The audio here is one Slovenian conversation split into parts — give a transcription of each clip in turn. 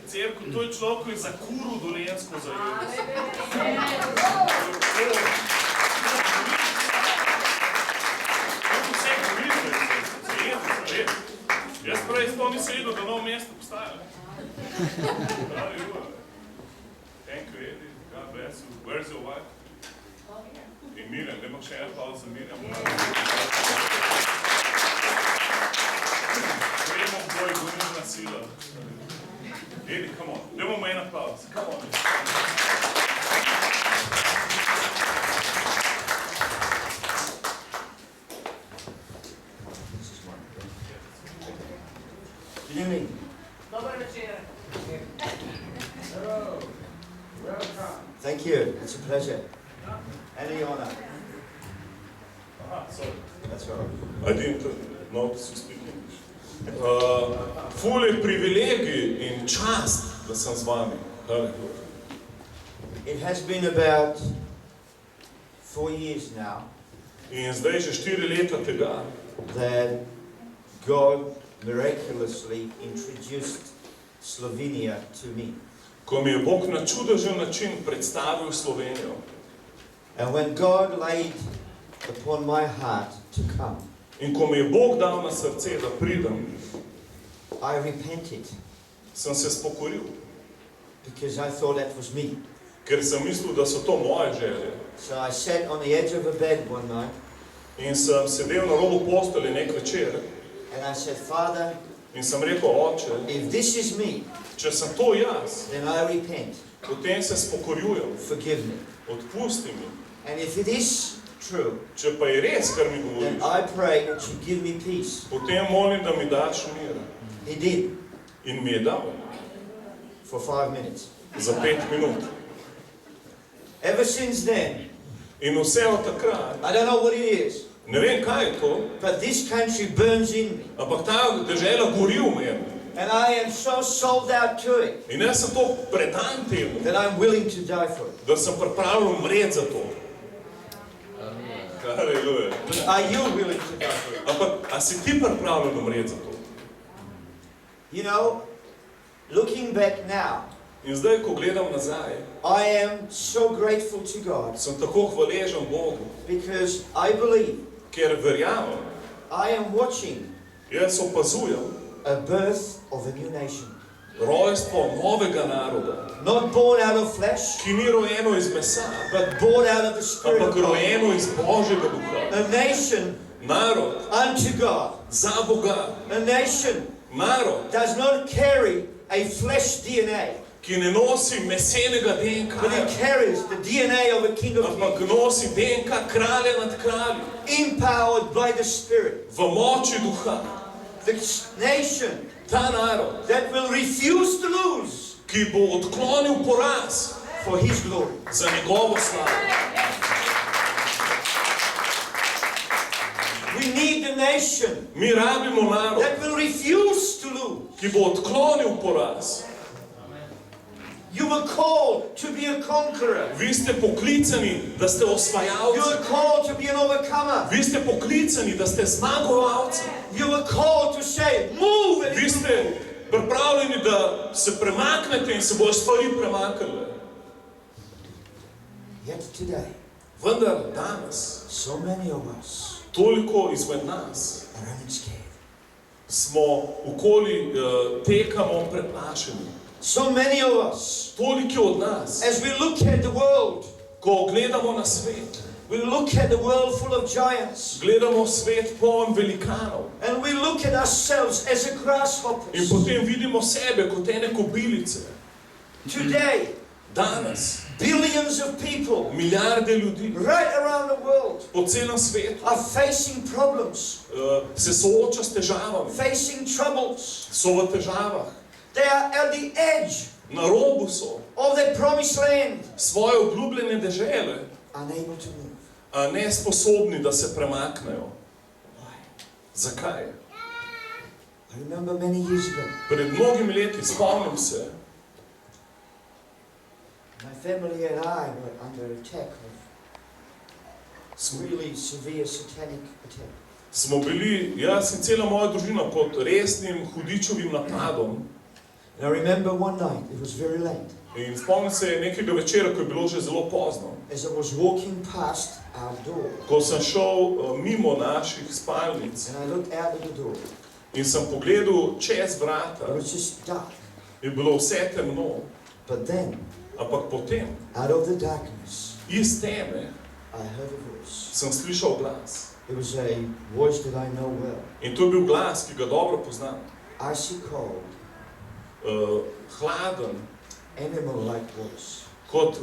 cerkev, to je človek, ki je za kuru Dolenjsko zajedel. Vse govorite, jaz prej s to nisem videl, da novo mesto postaja. Thank you, Eddie. God bless you. Where's your wife? In Miriam, dajmo še en aplauz za Miriam. Gremo v boj, gonilna sila. Eddie, come on. Dajmo mu en aplauz. Come on. Good evening. Dobar večer. Hello. Welcome. Thank you. It's a pleasure. Any honor. Sorry. That's all right. I didn't notice you speak English. Ful je privilegij in čast, da sem z vami. It has been about 4 years now In zdaj že 4 leta tega, that God miraculously introduced Slovenia to me. ko mi je Bog na čudežen način predstavil Slovenijo. And when God laid upon my heart to come, In ko mi je Bog dal na srce, da pridem, I repented sem se spokoril, because I thought that was me. ker sem mislil, da so to moje želje. So I sat on the edge of a bed one night In sem sedel na robu postelje nek večer and I said, Father, in sem rekel, Oče, if this is me, če sem to jaz, then I repent. potem se spokorjujem, Forgive me. odpusti mi. And if it is true, Če pa je res, kar mi then govoriš, I pray that you give me peace. potem molim, da mi daš mir. He did In mi je dal for 5 minutes. za 5 minut. Ever since then, In vse od takrat, I don't know what it is, ne vem, kaj je to, but this country burns in me. ampak ta dežela gori v meni. And I am so sold out to it In jaz sem to predan temu, that I'm willing to die for it. da sem pripravljen umreti za to. Haleluja. Are you willing to die for it? Ampak, a si ti pripravljen umreti za to? You know, looking back now, In zdaj, ko gledam nazaj, I am so grateful to God sem tako hvaležen Bogu, because I believe ker verjamem, I am watching jaz opazujem a birth of a new nation. rojstvo novega naroda, Not born out of flesh, ki ni rojeno iz mesa, but born out of the Spirit ampak of God. rojeno iz Božjega duha. A nation Narod unto God. za Boga. A nation Narod, does not carry a flesh DNA, ki ne nosi mesenega but it DNK-ja, carries the DNA of a King of ampak Kings, nosi DNK kralja nad kralji, empowered by the Spirit. v moči duha. The nation Ta narod, that will refuse to lose ki bo odklonil poraz for His glory. za njegovo slavo. We need a nation Mi rabimo narod, that will refuse to lose. ki bo odklonil poraz. You were called to be a conqueror. Vi ste poklicani, da ste You osvajalci. were called to be an overcomer. Vi ste poklicani, da ste zmagovalci. You were called to say, move and Vi ste pripravljeni, da se premaknete in se bojo stvari premaknile. Yet today, Vendar danes, so many of us toliko izmed nas, are running scared. smo okoli, tekamo preplašeni. So many of us, Toliki od nas, as we look at the world, ko gledamo na svet, we look at the world full of giants, gledamo svet poln velikanov and we look at ourselves as a in grasshoppers. potem vidimo sebe kot ene kobilice. Today, Danes, billions of people milijarde ljudi right around the world po celem svetu are facing problems, se sooča s težavami, facing troubles. so v težavah, They are at the edge na robu so of their promised land, svoje obljubljene dežele, unable to move. a ne sposobni, da se premaknejo. Why? Zakaj? I remember many years ago, Pred mnogimi leti, spomnim se, my family and I were under attack of really severe satanic attack. smo bili, jaz in cela moja družina, pod resnim hudičevim napadom. And I remember one night, it was very late, In spomnim se nekega večera, ko je bilo že zelo pozno, as I was walking past our door, ko sem šel mimo naših spalnic and I looked out of the door. in sem pogledal čez It vrata, was just dark. je bilo vse temno, But then, ampak potem, out of the darkness, iz teme, I heard a voice. sem slišal glas. It was a voice that I know well. In to je bil glas, ki ga dobro poznam. Icy cold, Hladen, animal-like voice. kot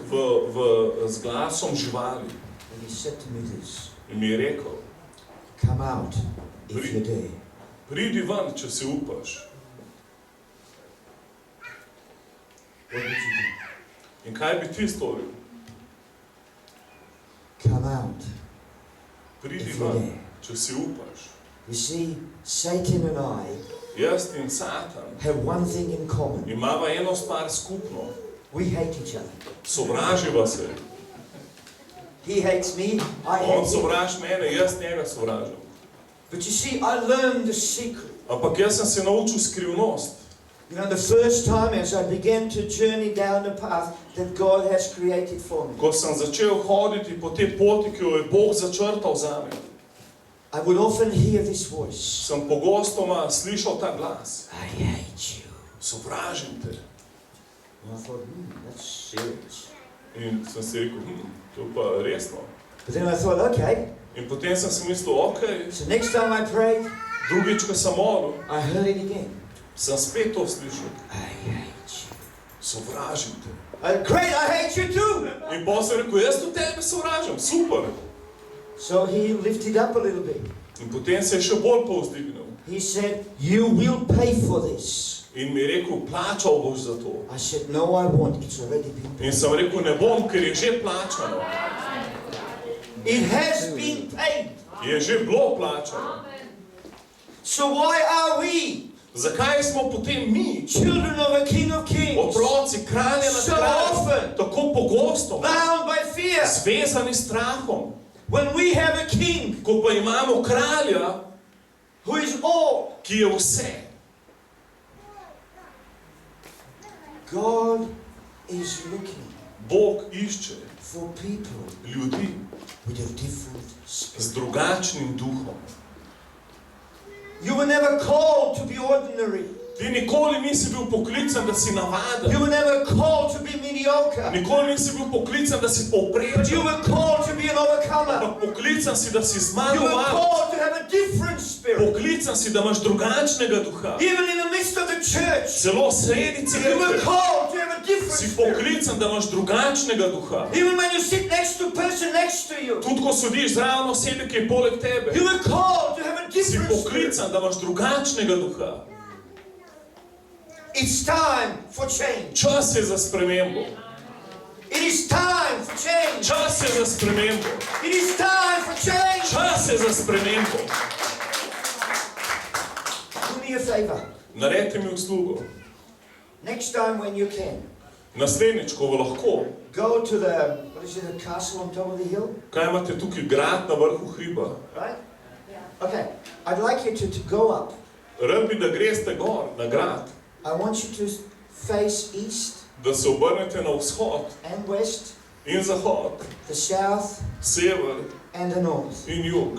z glasom živali. And he said to me this, In mi je rekel, come out if you dare. pridi ven, če si upaš. What would you do? In kaj bi ti storil? Come out Pridi if you ven, dare. če si upaš. You see, Satan and I Jaz in Satan have one thing in common. imava eno stvar skupno. We hate each other. Sovraživa se. He hates me, I On hate him. sovraž mene, jaz njega sovražim. But you see, I learned the secret. Ampak jaz sem se naučil skrivnost. You know, the first time as I began to journey down the path that God has created for me, Ko sem začel hoditi po tej poti, ki jo je Bog začrtal zame, I would often hear this voice. sem pogostoma slišal ta glas. I hate you. Sovražim te. And I thought, that's serious. In sem si rekel, to je pa resno. But then I thought, okay, In potem sem si mislil, ok, so next time I prayed, drugič, ko sem molil, I heard it again. sem spet to slišal. I hate you. Sovražim te. Great, I hate you too. In potem sem rekel, jaz tudi tebe sovražim, super. So he lifted up a little bit. In potem se je še bolj povzdignil. He said, you will pay for this. In mi je rekel, plačal boš za to. I said, no, I won't. It's already been In paid. sem rekel, ne bom, ker je že plačano. It has been paid. Je že bilo plačano. So why are we, Zakaj smo potem mi, children of a King of Kings, otroci kralja nad so kraljem, often tako pogosto, bound by fear? zvezani s strahom? When we have a king Ko pa imamo kralja, who is all, ki je vse. God is looking Bog išče for people ljudi with a different spirit. z drugačnim duhom. You were never called to be ordinary. Ti nikoli nisi bil poklican, da si You navaden. were never called to be mediocre. Nikoli nisi bil poklican, da si But you povprečen. were called to be an overcomer. Ampak poklican si, da si You were zmagovalec. called to have a different spirit. Poklican si, da imaš drugačnega duha. Even in the midst of the church, Celo sredi you were cerkve called to have a different si spirit. poklican, da imaš drugačnega duha. Even when you sit next to a person next to you, Tudi ko sediš zraven osebe, ki je poleg tebe, you were called to have a si different spirit. poklican, da imaš drugačnega duha. It's time for change. Čas je za spremembo. It is time for change. Čas je za spremembo. It is time for change. Čas je za spremembo. Do me a favor. Naredite mi uslugo. Next time when you can, Naslednjič, ko lahko, go to the, what is it, a castle on top of the hill? kaj imate tukaj, grad na vrhu hriba. Right? Okay. I'd like you to go up. Rad bi, da greste gor, na grad, I want you to face east da se obrnete na vzhod and west, in zahod, the south sever and the north. in jug.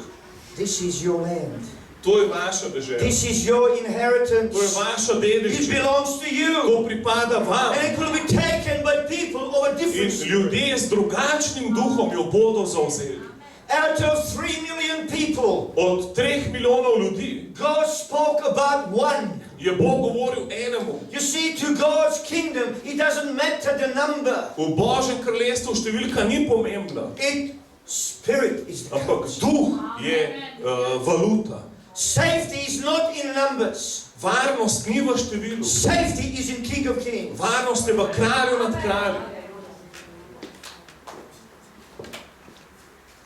This is your land. To je vaša dežela. This is your inheritance. To je vaša It dediščina. belongs to you. To pripada vam. And it will be taken by people of a In different spirit. ljudje z drugačnim duhom jo bodo zavzeli. Out of 3 million people, Od 3 milijonov ljudi God spoke about one. je Bog govoril enemu. You see, to God's kingdom, it doesn't matter the number. V Božjem kraljestvu številka ni pomembna, Spirit is the ampak currency. duh je valuta. Safety is not in numbers. Varnost ni v številu. Safety is in King of Kings. Varnost je v kralju nad kraljem.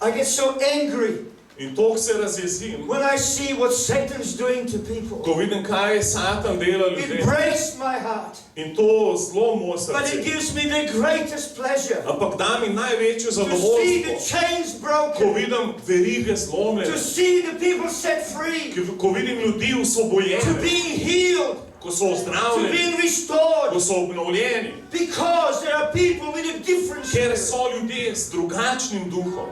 I get so angry In toliko se razjezim, when I see what Satan's doing to people. ko vidim, kaj je Satan dela It ljudem. breaks my heart. In to zelo moje But it srce. gives me the greatest pleasure Ampak da mi največje to see the zadovoljstvo, chains ko broken, vidim verige zlomljene, to see the people set free, ko vidim ljudi to osvobojene, being healed, ko so to ozdravljeni, being restored. ko so obnovljeni, Because there are people with a different ker spirit. so ljudje s drugačnim duhom.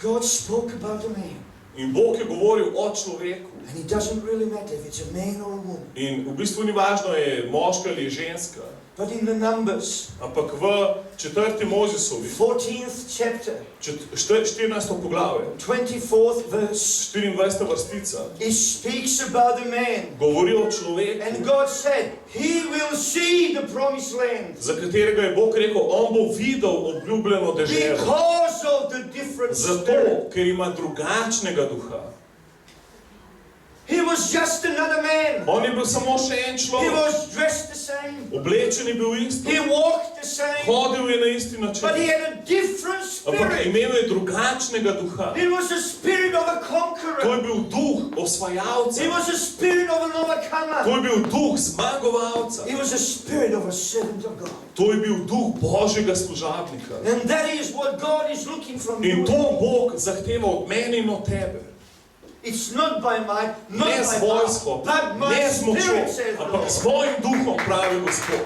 God spoke about a man. In Bog je govoril o človeku. And it doesn't really matter if it's a man or a woman. In v bistvu ni važno, je moška ali je ženska. But in the Numbers, Ampak v 4. Mozesovi, 14th chapter, 14. poglavje, 24th verse, 24. vrstica, it speaks about the man. govori o človeku, And God said, he will see the promised land za katerega je Bog rekel, on bo videl obljubljeno deželo. because of the different spirit. Zato, ker ima drugačnega duha. He was just another man. On je bil samo še en He človek. was dressed the same. Oblečen je bil isto, He walked the same. hodil je na isti But he način. had a different Ampak spirit. imel je drugačnega duha. It was a spirit of a To je conqueror. bil duh osvajalca. It was a spirit of an To overcomer. je bil duh zmagovalca. It was a spirit of a servant of God. To je bil duh Božjega služabnika. And that is what God is looking from In you. to Bog zahteva od mene in od tebe. It's not by might, not Ne z by vojsko, power, but my ne z močjo, spirit, says the ampak Lord. s svojim duhom, pravi Gospod.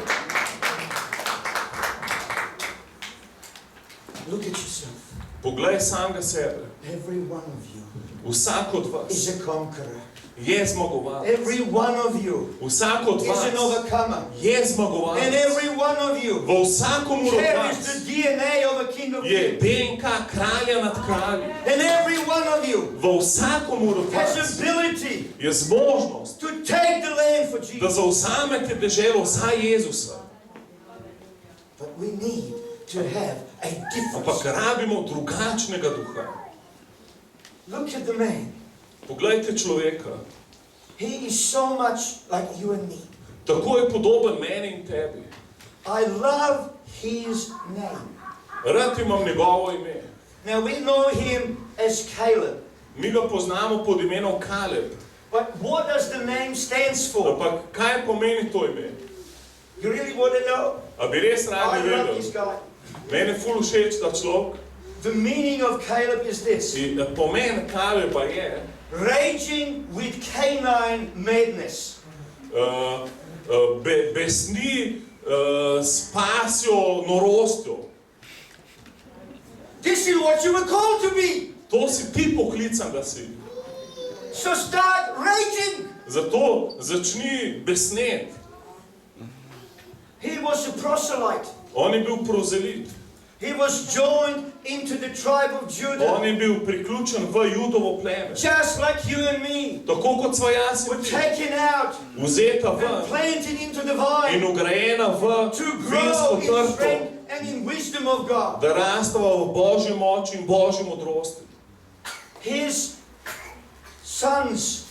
Look at yourself. Poglej samega sebe. Every one of you Vsak od is vas a conqueror. je zmagovalec. Every one of you Vsak od is an vas overcomer. je And zmagovalec. every one of you V vsakomur od carries vas the DNA of a king of je kings. DNK kralja nad kralji. And every one of you V vsakomur od has vas ability je zmožnost, to take the land for da Jesus. zauzamete deželo za Jezusa. But we need to have a different Ampak spirit. rabimo drugačnega duha. Look at the man. Poglejte človeka. He is so much like you and me. Tako je podoben meni in tebi. I love his name. Rad imam njegovo ime. Now we know him as Caleb. Mi ga poznamo pod imenom Kaleb. But what does the name stands for? Ampak kaj pomeni to ime? You really want to know? A bi res I radi love this vedel? guy. Meni ful všeč ta človek. The meaning of Caleb is this: In pomen Kaleba je raging with canine madness. besni s pasjo norostjo. This is what you were called to be. To si ti poklican, da si. So start raging. Zato začni besnet. He was a proselyte. On je bil prozelit. He was joined into the tribe of On Judah, je bil priključen v Judovo pleme. just like you and me. Tako kot sva jaz Were in ti. taken out Vzeta and ven planted into the in vine ugrajena v to vinsko grow in trto. strength and in wisdom of God. Da rastava v Božji moči in Božji modrosti. His sons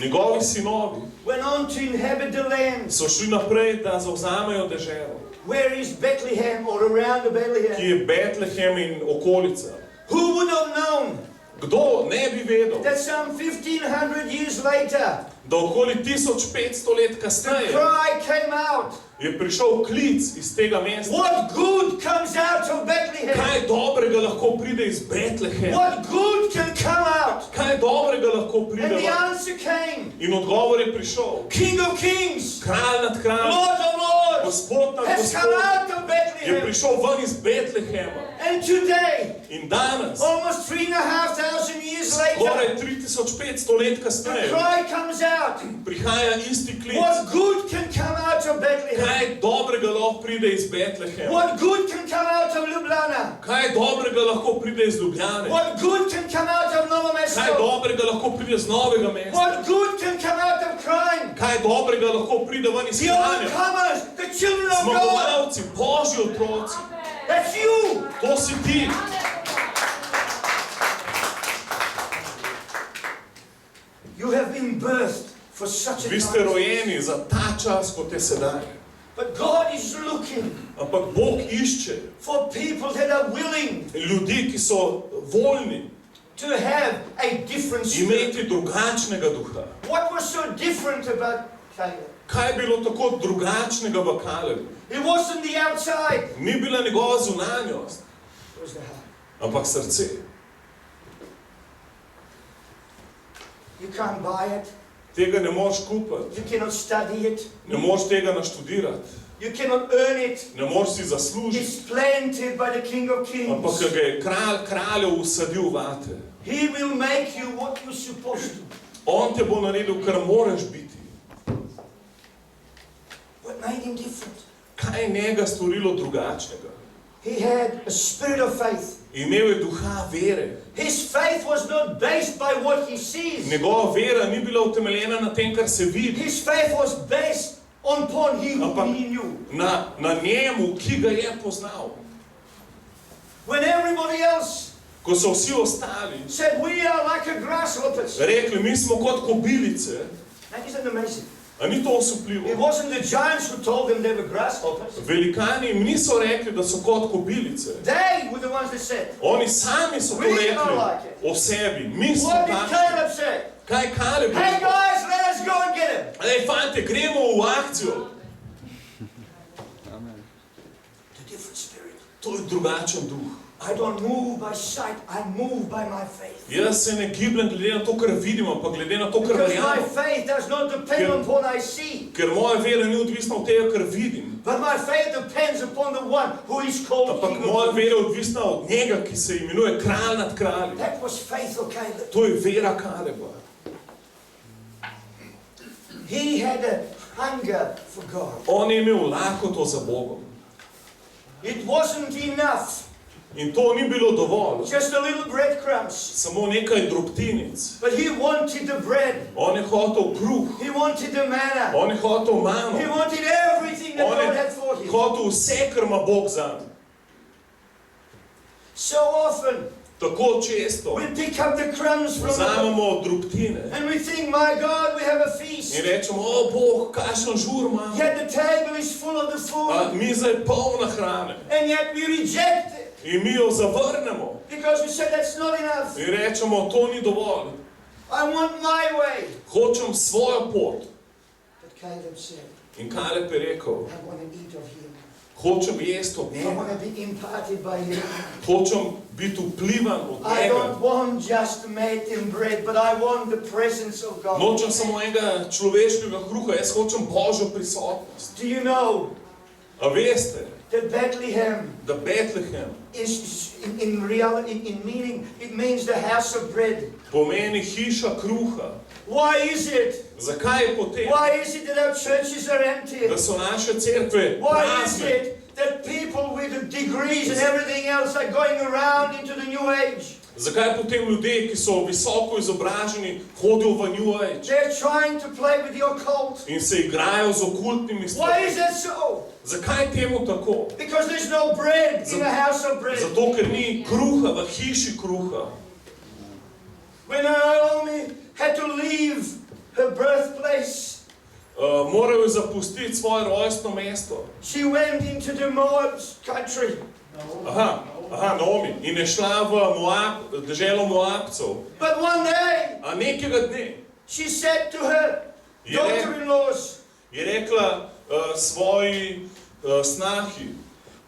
Njegovi sinovi went on to inhabit the land. so šli naprej, da zavzamejo deželo, Where is Bethlehem or around the ki Bethlehem? je Betlehem in okolica. Who would have known Kdo ne bi vedel, that some 1500 years later, da okoli 1500 let the kasneje cry came out, je prišel klic iz tega mesta. what good comes out of Bethlehem? Kaj dobrega lahko pride iz Betlehema? What good can come out? Kaj dobrega lahko pride And the ven? answer came, In odgovor je prišel. King of Kings, Kralj nad kraljem, Lord of Lords, Gospod nad has come Gospodom out of je Bethlehem. prišel ven iz Betlehema. And today, In danes, almost 3,500 years skoraj later, 3500 let the kasneje, cry comes out, prihaja isti klic. what good can come out of Bethlehem? Kaj dobrega lahko pride iz Betlehema? What good can come out of Ljubljana? Kaj dobrega lahko pride iz Ljubljane? What good can come out of Novo Kaj Mesto? dobrega lahko pride iz Novega mesta? What good can come out of crime? Kaj dobrega lahko pride ven iz The Kranja? overcomers, the children of God. Zmagovalci, Božji otroci, That's you. to si ti. You have been birthed for such a Vi ste time. rojeni za ta čas, kot je sedaj. But God is looking Ampak Bog išče for people that are willing ljudi, ki so voljni to have a different spirit. imeti drugačnega duha. What was so different about Caleb? Kaj je bilo tako drugačnega v Kalebu? It wasn't the outside, Ni bila njegova zunanjost, it was the heart. ampak srce. You can't buy it, Tega ne moreš kupiti, You cannot study it. ne moreš tega naštudirati, You cannot earn it. ne moreš si zaslužiti, It's planted by the King of ampak Kings. ga je kraljev usadil vate. He will make you what you're supposed to. On te bo naredil, kar moraš biti. What made him different? Kaj je njega storilo drugačnega? He had a spirit of faith. Imel je duha vere. His faith was not based by what he sees. Njegova vera ni bila utemeljena na tem, kar se vidi, His faith was based upon he who Ampak- he knew. na njemu, ki ga je poznal. When everybody else Ko so vsi ostali said, we are like a grasshoppers. rekli, mi smo kot kobilice, That isn't amazing. a ni to It osupljivo? wasn't the giants who told them they were grasshoppers. Velikani jim niso rekli, da so kot kobilice. They were the ones that said. Oni sami so to We are rekli like it. o sebi. Mi smo What did takšni. Caleb say? Kaj Kaleb Hey rekel? guys, let us go and get him. Ej, fante, gremo v akcijo. The different spirit. To je drugačen duh. I don't move by sight, I move by my faith. Jaz se ne gibljem glede na to, kar vidim, ampak glede na to, kar Because my verjamem. faith does not depend Ker- upon what I see. Ker moja vera ni odvisna od tega, kar vidim. But my faith depends upon the one who is called Ampak King moja of Kings. vera je odvisna od njega, ki se imenuje kralj nad kralji. That was faith of Caleb. To je vera Kaleba. He had a hunger for God. On je imel lakoto za Bogom. It wasn't enough, In to ni bilo dovolj. just a little breadcrumbs. Samo nekaj drobtinic. But he wanted the bread. On je hotel kruh. He wanted the manna. On je hotel He mano. wanted everything that On God je had for him. hotel vse, kar ima Bog zanj. So often, Tako često we pick up the crumbs from the vzamemo drobtine and we think, my God, we have a feast. in rečemo, o Bog, kakšen žur imamo. Yet the table is full of the food. Miza je polna hrane. And yet we reject it. In mi jo zavrnemo. Because we say that's not enough. In rečemo, to ni dovolj. I want my way. Hočem svojo pot. But Caleb said, In Kaleb je rekel, I want to eat of him. hočem jesti od I njega. want to be imparted by him. Hočem biti vplivan od I njega. don't want just meat and bread, but I want the presence of God. Nočem samo enega človeškega kruha, jaz hočem Božjo prisotnost. Do you know A veste, that Bethlehem da Betlehem is in reality, in meaning, it means the house of bread. pomeni hiša kruha. Why is it? Zakaj je potem, Why is it that our churches are empty? da so naše cerkve Why is prazne? it that people with degrees and everything else are going around into the New Age? Zakaj potem ljudje, ki so visoko izobraženi, hodijo v New Age They're trying to play with the occult. in se igrajo z okultnimi Why stvarmi? is that so? Zakaj je temu tako? Because there's no bread in the house of bread. Zato, ker ni kruha v hiši kruha. When Naomi had to leave her birthplace, Morajo zapustiti svoje rojstno mesto. she went into the Moab country. Aha, Naomi. In je šla v Moab, deželo Moabcev. But one day, A nekega dne she said to her Je daughter-in-laws, je rekla svoji snahi,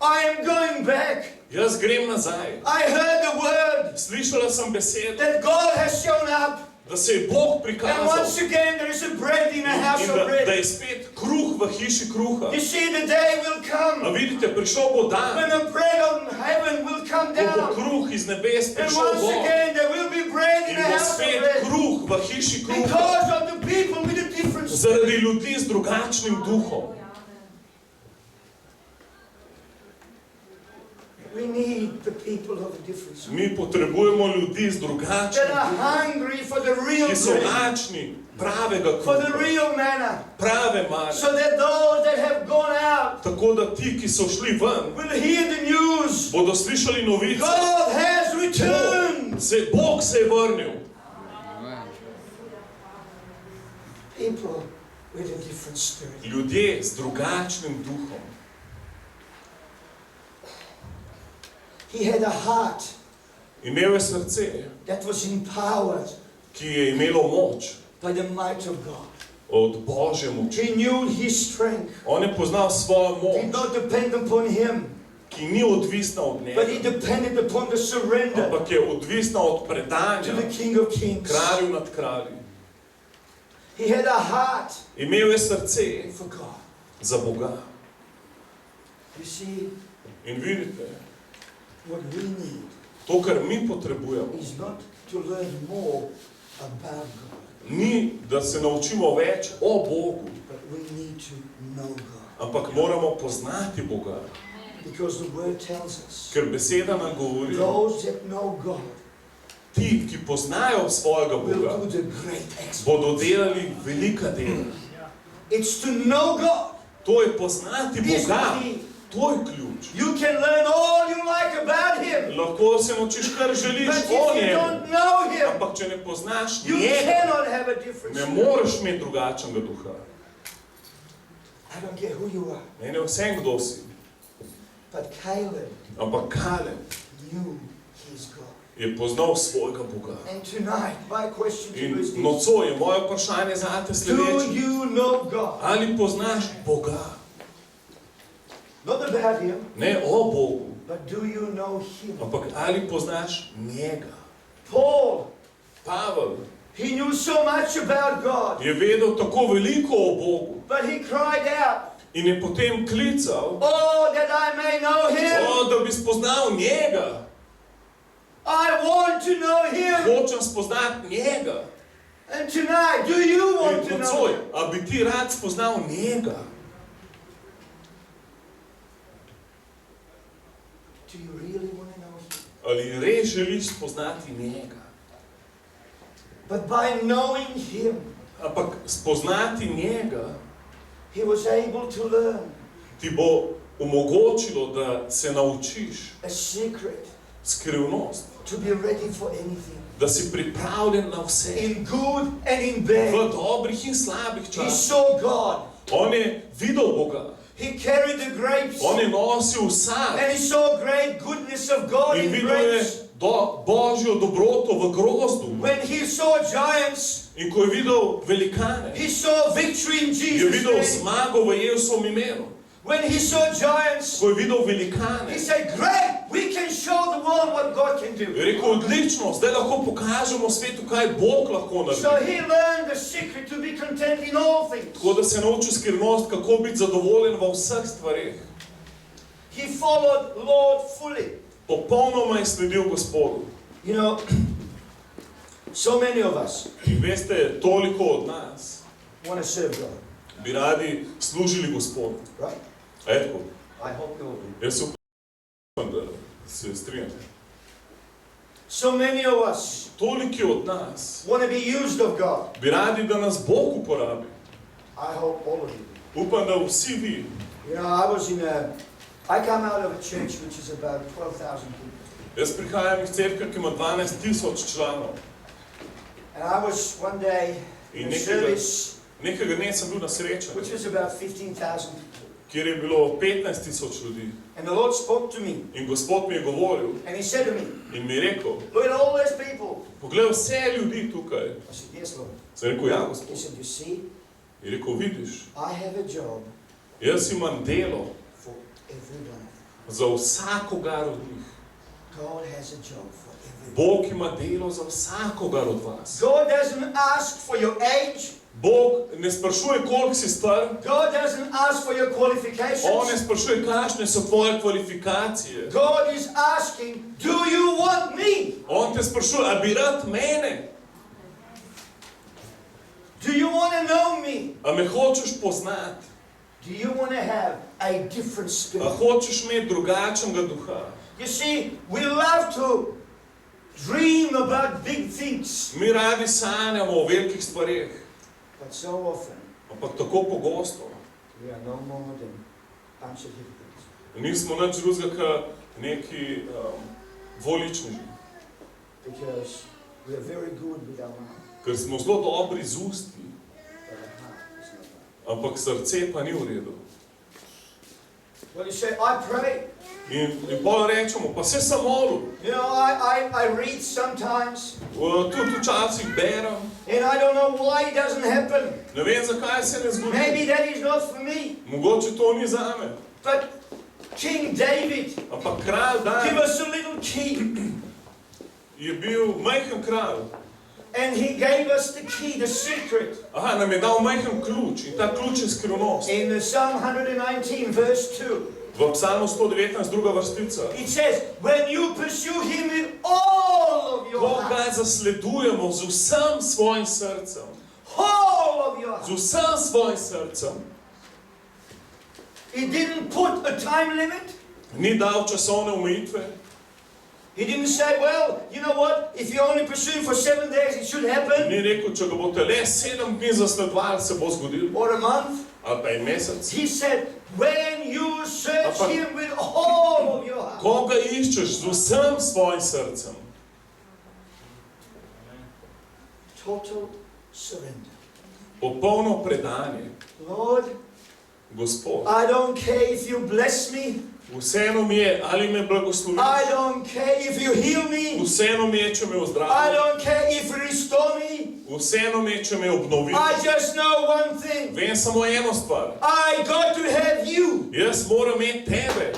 I am going back. jaz grem nazaj. I heard the word Slišala sem besede, that God has shown up. da se je Bog And prikazal once again, there is a bread in a house in of da bread. je spet kruh v hiši kruha. You see, the day will A come vidite, prišel bo when dan, the bread of heaven will come ko bo down. kruh iz nebes And prišel once gor. again, there will be bread in In a bo house of spet bread. kruh v hiši kruha. Because of the people with a different spirit. Zaradi ljudi z drugačnim duhom. We need the people of a different spirit. Mi potrebujemo ljudi z That drugačnim are duhom, hungry for the real ki so bread. lačni pravega For the kruha, real manna. prave mane. So that those that have gone out Tako da ti, ki so šli ven, will hear the news. bodo slišali novice. God has returned. Bog se je vrnil. People with a different spirit. Ljudje z drugačnim duhom. He had a heart Imel je srce, that was empowered ki je imelo moč by the might of God. od Božje moči. He knew his strength. On je poznal svojo Did moč, not depend upon him, ki ni odvisna od but he njega, depended upon the surrender ampak je odvisna od to predanja the King of Kings. kralju nad kralji. He had a heart Imel je srce for God. za Boga. You see, In vidite, what we need to, kar mi potrebujemo, is not to learn more about God, ni, da se naučimo več o Bogu, but we need to know God. ampak moramo poznati Boga. Because the word tells us, Ker beseda nam govori, those that know God ti, ki poznajo svojega will Boga, do the great exploits. bodo delali velika dela. It's to know God. To je poznati Is Boga. the key. To je ključ. You can learn all you like about Him, Lahko se naučiš, kar želiš but if o you njemu. don't know Him, Ampak če ne poznaš you njega, cannot have a different ne spirit. moreš imeti drugačnega duha. I don't care who you are, Mene vsem, kdo si. but Caleb Ampak Kaleb knew his God. je poznal svojega Boga. And tonight, my question to you is In this. nocoj je moje vprašanje zate Do sledeče. you know God? Ali poznaš Boga? Not about Him, Ne o Bogu, but do you know Him? ampak ali poznaš njega? Paul, Pavel he knew so much about God, je vedel tako veliko o Bogu but he cried out, in je potem klical, oh, that I may know Him. da bi spoznal njega. I want to know Him. Hočem spoznati njega. And tonight, do you want In to know nocoj, Him? a bi ti rad spoznal njega? Do you really want to know Him? Ali res želiš spoznati njega? But by knowing Him, Ampak spoznati njega he was able to learn ti bo omogočilo, da se naučiš a secret skrivnost, to be ready for anything, da si pripravljen na vse, in good and in v bad. dobrih in slabih He časih. saw God. On je videl Boga, He carried the grapes, on je nosil sad and he saw great goodness of God in in videl grapes. je Božjo dobroto v grozdu. When he saw giants, In ko je videl velikane, he saw victory in je Jesus' videl name. zmago v Jezusovem imenu. When he saw giants, Ko je videl velikane, he said, great, we can show the world what God can je do. rekel, odlično, zdaj lahko pokažemo svetu, kaj Bog lahko So naredi. he learned the secret to be content in all things. Tako da se nauči skrivnost, kako biti zadovoljen v vseh stvareh. He followed Lord fully. Popolnoma je sledil Gospodu. You know, so many of us In veste, toliko od nas want to serve God, bi radi služili Gospodu. right? A je tako? I hope you all do. Jaz se upam, da se strinjam. So many of us Toliki od nas want to be used of God. bi radi, da nas Bog uporabi. I hope all of you. Upam, da vsi vi. You know, I come out of a church which is about 12,000 people. Jaz prihajam iz cerkve, ki ima 12,000 članov. And I was one day in a service Nekega dne sem bil na srečanju, which was about 15,000 people. kjer je bilo 15,000 ljudi. And the Lord spoke to me In Gospod mi je govoril and He said to me, in mi je rekel, look at all those people. poglej vse ljudi tukaj. I said, yes, Lord. Sem rekel, ja, He Gospod. said, you see, Je rekel, vidiš, I have a job jaz imam delo for everyone. za vsakogar od njih. God has a job for everyone. Bog ima delo za vsakogar od vas. God doesn't ask for your age. Bog ne sprašuje, koliko si star. God doesn't ask for your On ne qualifications. sprašuje, kakšne so tvoje kvalifikacije. God is asking, do you want me? On te sprašuje, a bi rad mene? Do you want to know me? A me hočeš poznati? Do you want to have a different A spirit? hočeš imeti drugačnega duha? You see, we love to dream about big things, Mi radi sanjamo o velikih stvareh, but so often ampak tako pogosto we are no more than a bunch of hypocrites. nismo nič drugega, kot neki dvoličneži. Because we are very good with our mouth, Ker smo zelo dobri z usti, but our heart is not right. ampak srce pa ni v redu. Well, you say, I pray. In pol rečemo, pa se sem molil. You know, I read sometimes, Tudi včasih berem, and I don't know why it doesn't happen. ne vem, zakaj se ne zgodi. Maybe that is not for me. Mogoče to ni zame. But King David, Ampak kralj give David us a little key. je bil majhen kralj. And he gave us the key, the secret. Aha, nam je dal majhen ključ in ta ključ je skrivnost. In the Psalm 119 verse 2. V Psalmu 119, druga vrstica. It says, when you pursue him with all of your Ko heart. ga zasledujemo z vsem svojim srcem. All of your Z heart. vsem svojim srcem. He didn't put a time limit. Ni dal časovne omejitve. He didn't say, well, you know what? If you only pursue him for 7 days, it should happen. Ni rekel, če ga boste le 7 dni zasledovali, se bo zgodilo. Or a month. Ali pa en mesec. He said, when you search him with all of your heart. Ko ga iščeš z vsem svojim srcem. Total surrender. Popolno predanje. Lord, Gospod, I don't care if you bless me. vseeno mi je, ali me blagosloviš. I don't care if you heal me. Vseeno mi je, če me I ozdraviš. don't care if you restore me. Vseeno mi je, če me obnoviš. I just know one thing. Vem samo eno stvar. I got to have you. Jaz moram imeti tebe.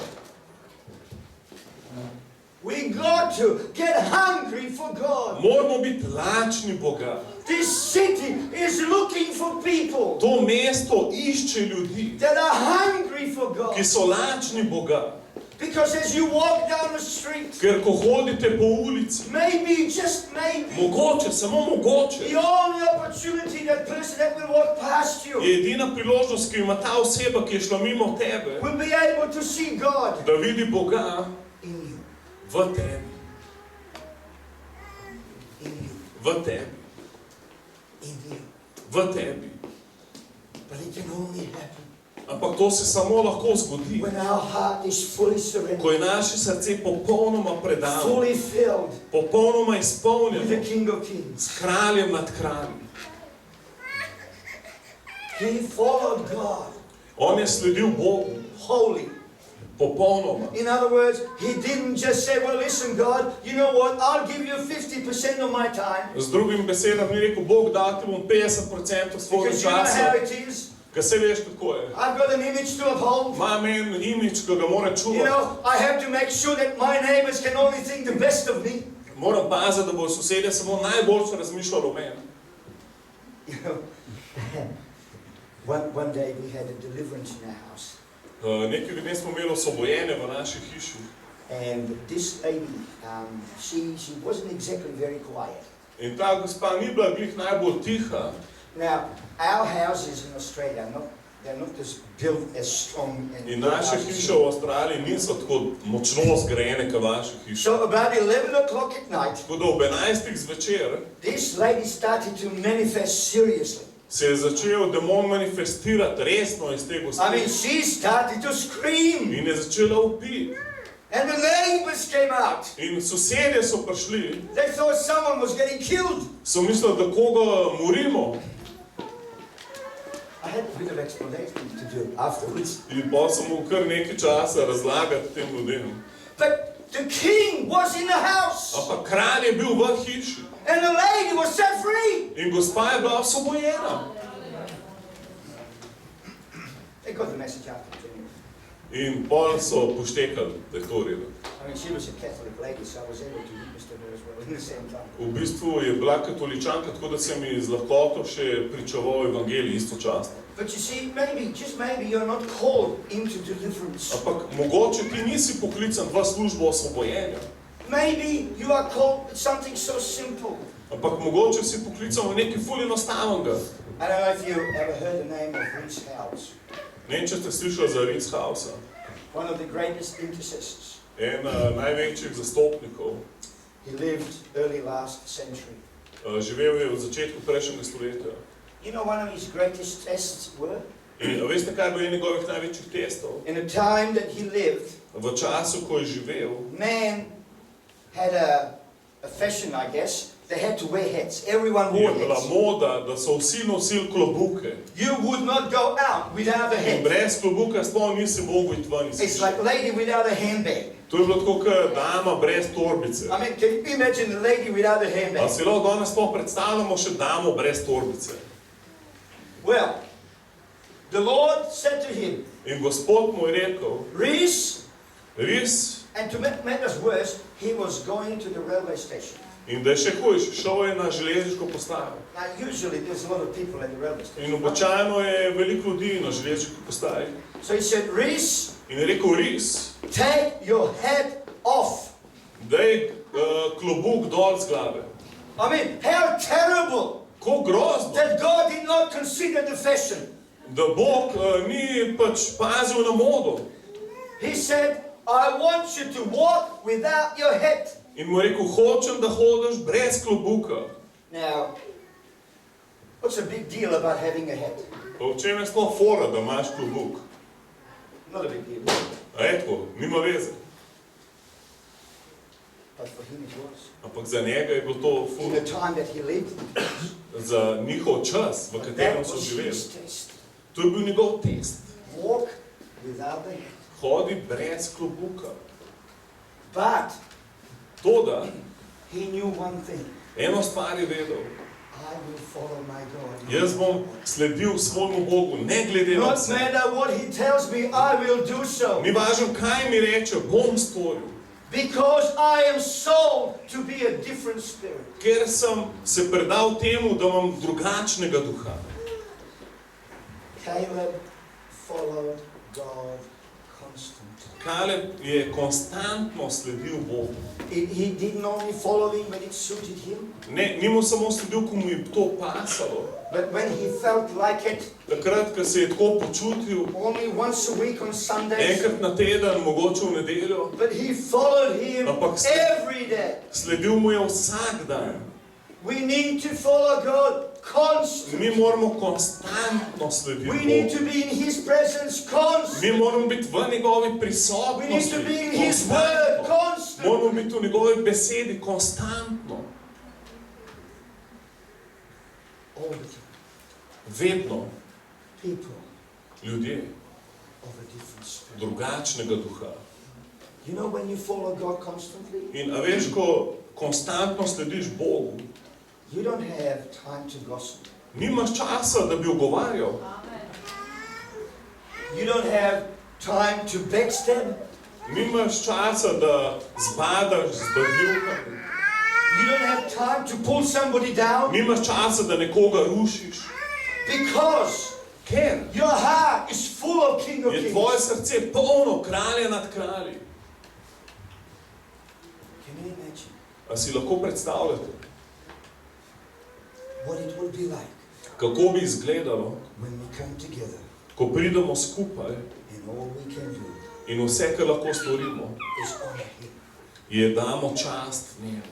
We got to get hungry for God. Moramo biti lačni Boga. This city is looking for people To mesto išče ljudi, that are hungry for God. ki so lačni Boga. Because as you walk down the street, Ker ko hodite po ulici, maybe, just maybe, mogoče, samo mogoče, the only opportunity that person that will walk past you je edina priložnost, ki jo ima ta oseba, ki je šla mimo tebe, will be able to see God da vidi Boga in you. v tebi. In you. V tebi. In you. V tebi. But it can only happen Ampak to se samo lahko zgodi, when our heart is fully ko surrendered, je naše srce popolnoma predano, fully filled popolnoma with the izpolnjeno King of Kings. s kraljem nad kralji. He followed God On je sledil Bogu, wholly. popolnoma. In other words, he didn't just say, well, listen, God, you know what? I'll give you 50% of my time. Z drugim besedam ni rekel, Bog da ti bom 50% svojega Because you know how časa, it is. ker se veš kako je. I've got an image to uphold. Imam en imič, ki ga mora You čuvati. know, I have to make sure that my neighbors can only think the best of me. Moram paziti, da bo sosedje samo najboljše razmišljalo o meni. You know, one day we had a deliverance in our house. Nekaj dni smo imeli osvobojenje v naši hiši. And this lady, she wasn't exactly very quiet. In ta gospa ni bila glih najbolj tiha. Now, our houses in Australia, they're not just built as strong and In good naše houses hiše here. v Avstraliji niso tako močno zgrajene, kot vaše hiše. So about 11 o'clock at night, Tako da ob 11. zvečer this lady started to manifest seriously. se je začel demon manifestirati resno iz te I mean, gospe. she started to scream. In je začela vpiti. And the neighbors came out. In sosedje so prišli, They thought someone was getting killed. so mislili, da koga morimo. I had a bit of explanation to do afterwards. In pa sem mu kar nekaj časa razlagati tem ljudem. But the king was in the house. Ampak kralj je bil v hiši. And the lady was set free. In gospa je bila osvobojena. They got the message after. In pol so poštekali, da je to v redu. I mean, she was a Catholic lady, so I was able to witness to her as well in the same time. V bistvu je bila katoličanka, tako da sem ji z lahkoto še pričeval evangelij istočasno. But you see, maybe, just maybe, you're not called into deliverance. Ampak mogoče ti nisi poklican v službo osvobojenja. Maybe you are called something so simple. Ampak mogoče si poklican v nekaj ful enostavnega. I don't know if you ever heard the name of Rhys Howells, Ne vem, če ste slišali za Rhys Howellsa. one of the greatest intercessors. En največjih zastopnikov. He lived early last century. Živel je v začetku prejšnjega stoletja. You know one of his greatest tests were? In a veste, kaj je bil en njegovih največjih testov? In the time that he lived, V času, ko je živel, man had a fashion, I guess. They had to wear hats. Everyone je wore bila hats. moda, da so vsi nosili klobuke. You would not go out without a In hat. brez klobuka sploh nisi mogel iti ven iz It's hiše. like lady without a handbag. To je bilo tako, kot dama brez torbice. I mean, can you imagine the lady without a A handbag? si lahko danes sploh predstavljamo še damo brez torbice. Well, the Lord said to him, In Gospod mu je rekel, Rhys, Rhys, and to make matters worse, he was going to the railway station. In da je še hujš, šel je na železniško postajo. Now, usually there's a lot of people at the railway In station. običajno je veliko ljudi na železniški postaji. So he said, Reese, In je rekel, Ris, take your head off. daj klobuk dol z glave. I mean, how terrible Ko grozno, that God did not consider the fashion. da Bog ni pač pazil na modo. He said, I want you to walk without your head. In mu je rekel, hočem, da hodiš brez klobuka. Now, what's a big deal about having a hat? Pa v čem je sploh fora, da imaš klobuk? Not a big deal. A je tako, nima veze. But for him it was. Ampak za njega je bilo to In ful. the time that he lived, Za njihov čas, v that katerem so was živeli. his test. To je bil njegov test. Walk without the head. Hodi brez klobuka. But Toda, he knew one thing. eno stvar je vedel. I will follow my God. Jaz bom sledil svojemu Bogu, ne glede na Not vse. matter what he tells me, I will do so. Ni važno, kaj mi reče, bom storil. Because I am sold to be a different spirit. Ker sem se predal temu, da imam drugačnega duha. Caleb followed God constantly. Kaleb je konstantno sledil Bogu. He didn't only follow him when it suited him, Ne, ni mu samo sledil, ko mu je to pasalo. but when he felt like it, Takrat, ko se je tako počutil, only once a week on Sundays. enkrat na teden, mogoče v nedeljo, But he followed him Ampak every day. sledil mu je vsak dan. We need to follow God constantly. Mi moramo konstantno slediti We need Bogu. to be in his presence constantly. Mi moramo biti v njegovi We need prisotnosti. to be in his word konstantno. constantly. Moramo biti v njegovi besedi konstantno. All the time. Vedno People ljudje of a different spirit. drugačnega duha. You know when you follow God constantly, In a veš, ko konstantno slediš Bogu, you don't have time to gossip. nimaš časa, da bi ogovarjal. You don't have time to backstab. Nimaš časa, da zbadaš z brdljivkami. You don't have time to pull somebody down Nimaš časa, da nekoga rušiš. because Ker your heart is full of King of je tvoje Kings. srce polno kralja nad kralji. Can you imagine A si lahko predstavljate, what it would be like kako bi izgledalo, when we come together ko pridemo skupaj and all we can do in vse, kar lahko storimo, is honor Him? je damo čast njemu.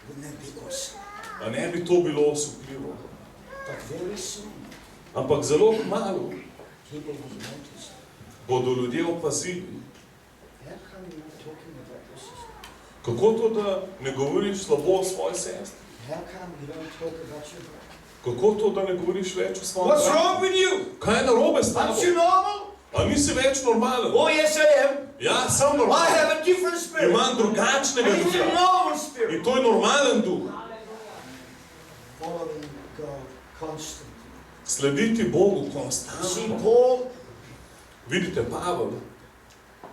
Wouldn't that be awesome? A ne bi to bilo osupljivo. But very soon, Ampak zelo kmalu people will notice. bodo ljudje opazili, How come you're not talking about your sister? kako to, da ne govoriš slabo o svoji sestri. How come you don't talk about your brother? Kako to, da ne govoriš več o svojem What's bratu? wrong with you? Kaj je narobe s Aren't you tabo? normal? A nisi več normalen? Oh, yes, I am. Ja, sem I normalen. have a different spirit. Imam drugačnega And it's a duha. normal In spirit. to je normalen duh. Following God constantly. Slediti Bogu You see, konstantno. Paul, Vidite, Pavel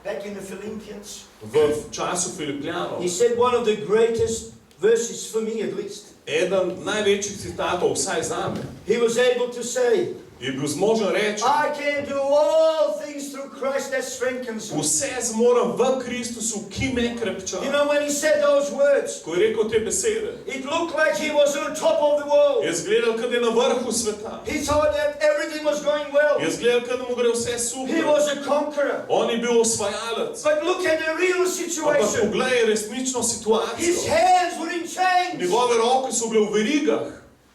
back in the Philippians, v času Filipljanov, he said one of the greatest verses for me at least. eden največjih citatov, vsaj zame, He was able to say, je bil zmožen reči, I can do all things through Christ that strengthens me. vse zmorem v Kristusu, ki me krepča. You know, when he said those words, Ko je rekel te besede, it looked like he was on top of the world. je zgledal, kad je na vrhu sveta. He thought that everything was going well. Je zgledal, kad mu gre vse He super. was a conqueror. On je bil osvajalec. But look at the real Ampak situation. poglej resnično His situacijo. hands were in chains. Njegove roke so bile v verigah.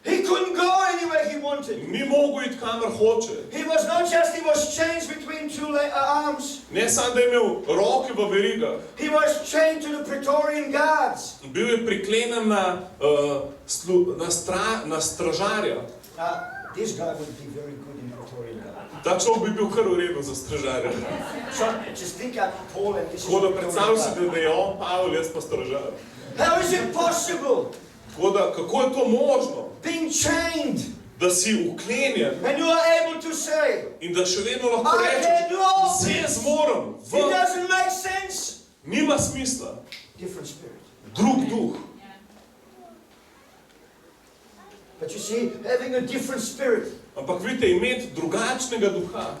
He couldn't go anywhere he wanted. Ni mogel iti kamor hoče. He was not just, he was chained between two arms. Ne samo, da je imel roke v verigah. He was chained to the Praetorian guards. Bil je priklenjen na stražarja. This guy would be very good in Praetorian guard. Ta človek bi bil kar v redu za stražarja. So just think up Paul and this is Tako da Praetorian predstavljam si, guard. da je on Pavel, jaz pa stražar. How is it possible? Tako da, kako je to možno, Being chained da si uklenjen and you are able to say, in da še vedno lahko I rečeš, can do all vse things. zmorem, It doesn't make sense. nima smisla. Different spirit. Drug duh. But you see, having a different spirit, Ampak vidite, imeti drugačnega duha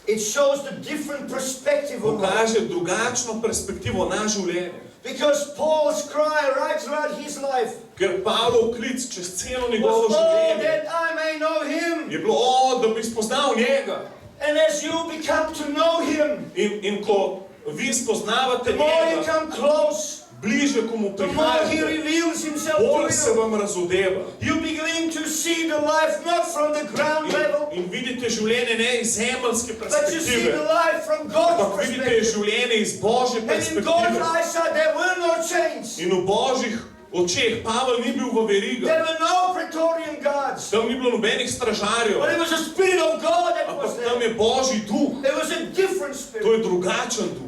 it shows the different perspective on life. pokaže drugačno perspektivo na življenje. Because Paul's cry right throughout his life Ker Pavlov klic čez celo was, njegovo oh, življenje that I may know him. je bilo, da bi spoznal njega. And as you become to know him, In ko vi spoznavate the more you njega, come close, bliže, ko mu the more he prihajate, reveals himself bolj to se you. vam razodeva. You begin to see the life not from the ground level, In vidite življenje ne iz zemeljske but you see the perspektive, life from God's ampak vidite perspective. življenje iz Božje And in God's perspektive. eyesight, there were no chains. In v Božjih očeh Pavel ni bil v There verigah. were no Praetorian guards. Tam ni bilo nobenih stražarjev, But it was the Spirit of God that was ampak tam there. je Božji duh. There was a different To spirit. je drugačen duh.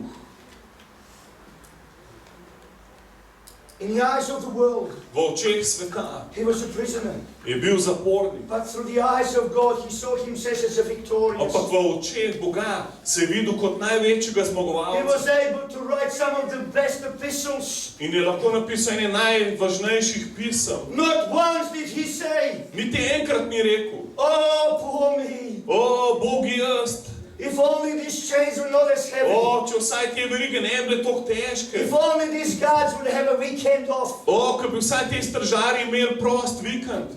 In the eyes of the world, V očeh sveta he was a prisoner. je bil zapornik, But through the eyes of God, he saw himself as a victorious. ampak v očeh Boga se je videl kot največjega He zmagovalca. was able to write some of the best epistles. In je lahko napisal ene najvažnejših pisem. Not once did he say, Niti enkrat ni rekel, oh, poor me. o, Bog jaz, If only these chains were not as heavy. o, če vsaj te verige ne bile tako težke, If only these guards would have a weekend off. o, ko bi vsaj te stražarji imeli prost vikend.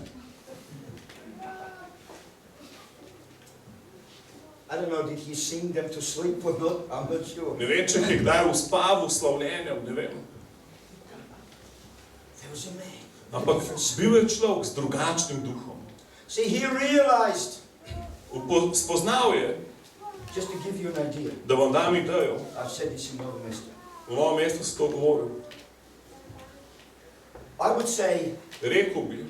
I don't know, did he sing them to sleep or not? I'm not sure. Ne vem, če jih je kdaj uspaval s slavljenjem, ne vem. There was a man. Ampak bil je človek z drugačnim duhom. See, he realized, Spoznal je, just to give you an idea, da vam dam idejo. I've said this in Novo Mesto. V Novem mestu sem to govoril. I would say Rekel bi,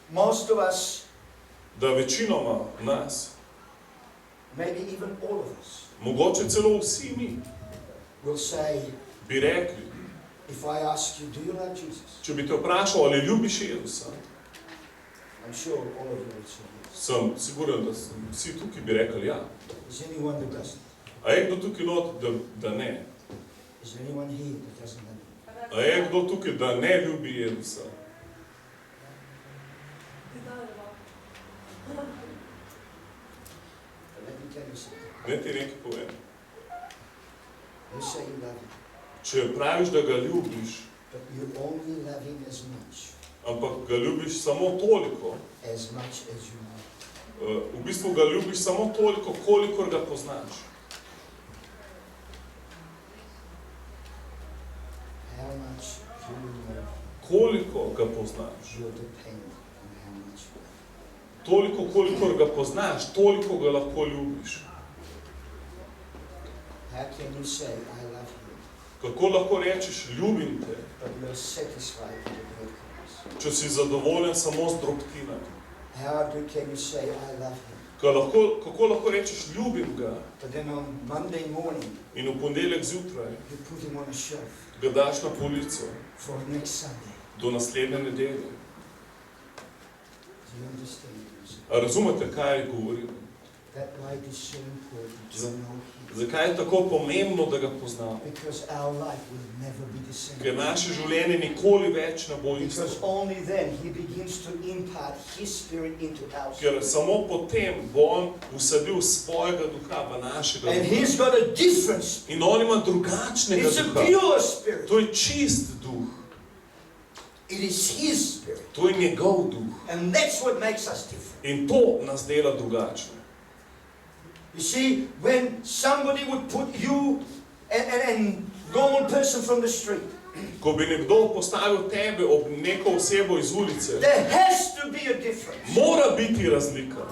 most of us, da večinoma nas, maybe even all of us, mogoče celo vsi mi, will say, bi rekli, if I ask you, do you love Jesus? če bi te vprašal, ali ljubiš Jezusa, I'm sure all of you will say yes. sem siguren, da vsi tukaj bi rekli ja. Is there anyone that doesn't? A je kdo tukaj not, da ne? Is there anyone here that doesn't love him? A je kdo tukaj, da ne ljubi Jezusa? But let me tell you something. Ne ti nekaj povem. You say you love him, Če praviš, da ga ljubiš, but you only love him as much ampak ga ljubiš samo toliko, as you know. v bistvu ga ljubiš samo toliko, kolikor ga poznaš. How much you know Koliko ga poznaš, will depend on how much you love him. toliko, kolikor ga poznaš, toliko ga lahko ljubiš. How can you say, I love you, Kako lahko rečeš, ljubim te, but you're satisfied with the breadcrumbs? če si zadovoljen samo z drobtinami? Can you say, I love him, Kako lahko rečeš, ljubim ga, but then on Monday morning, in v ponedeljek zjutraj you put him on a shelf ga daš na polico for next Sunday? do naslednje nedelje? Do you understand? A razumete, kaj govorim? That light is so important to know him, Zakaj je tako pomembno, da ga poznamo? because our life will never be the same. Ker naše življenje nikoli več ne bo Because isto. only then he begins to impart his spirit into ours. Ker samo potem bo on usadil svojega duha v našega And duha. he's got a difference. In on ima drugačnega It's a duha. pure spirit. To je čist duh. It is his spirit. To je njegov duh. And that's what makes us different. In to nas dela drugačne. You see, when somebody would put you and normal person from the street, Ko bi nekdo postavil tebe ob neko osebo iz ulice, there has to be a difference. mora biti razlika.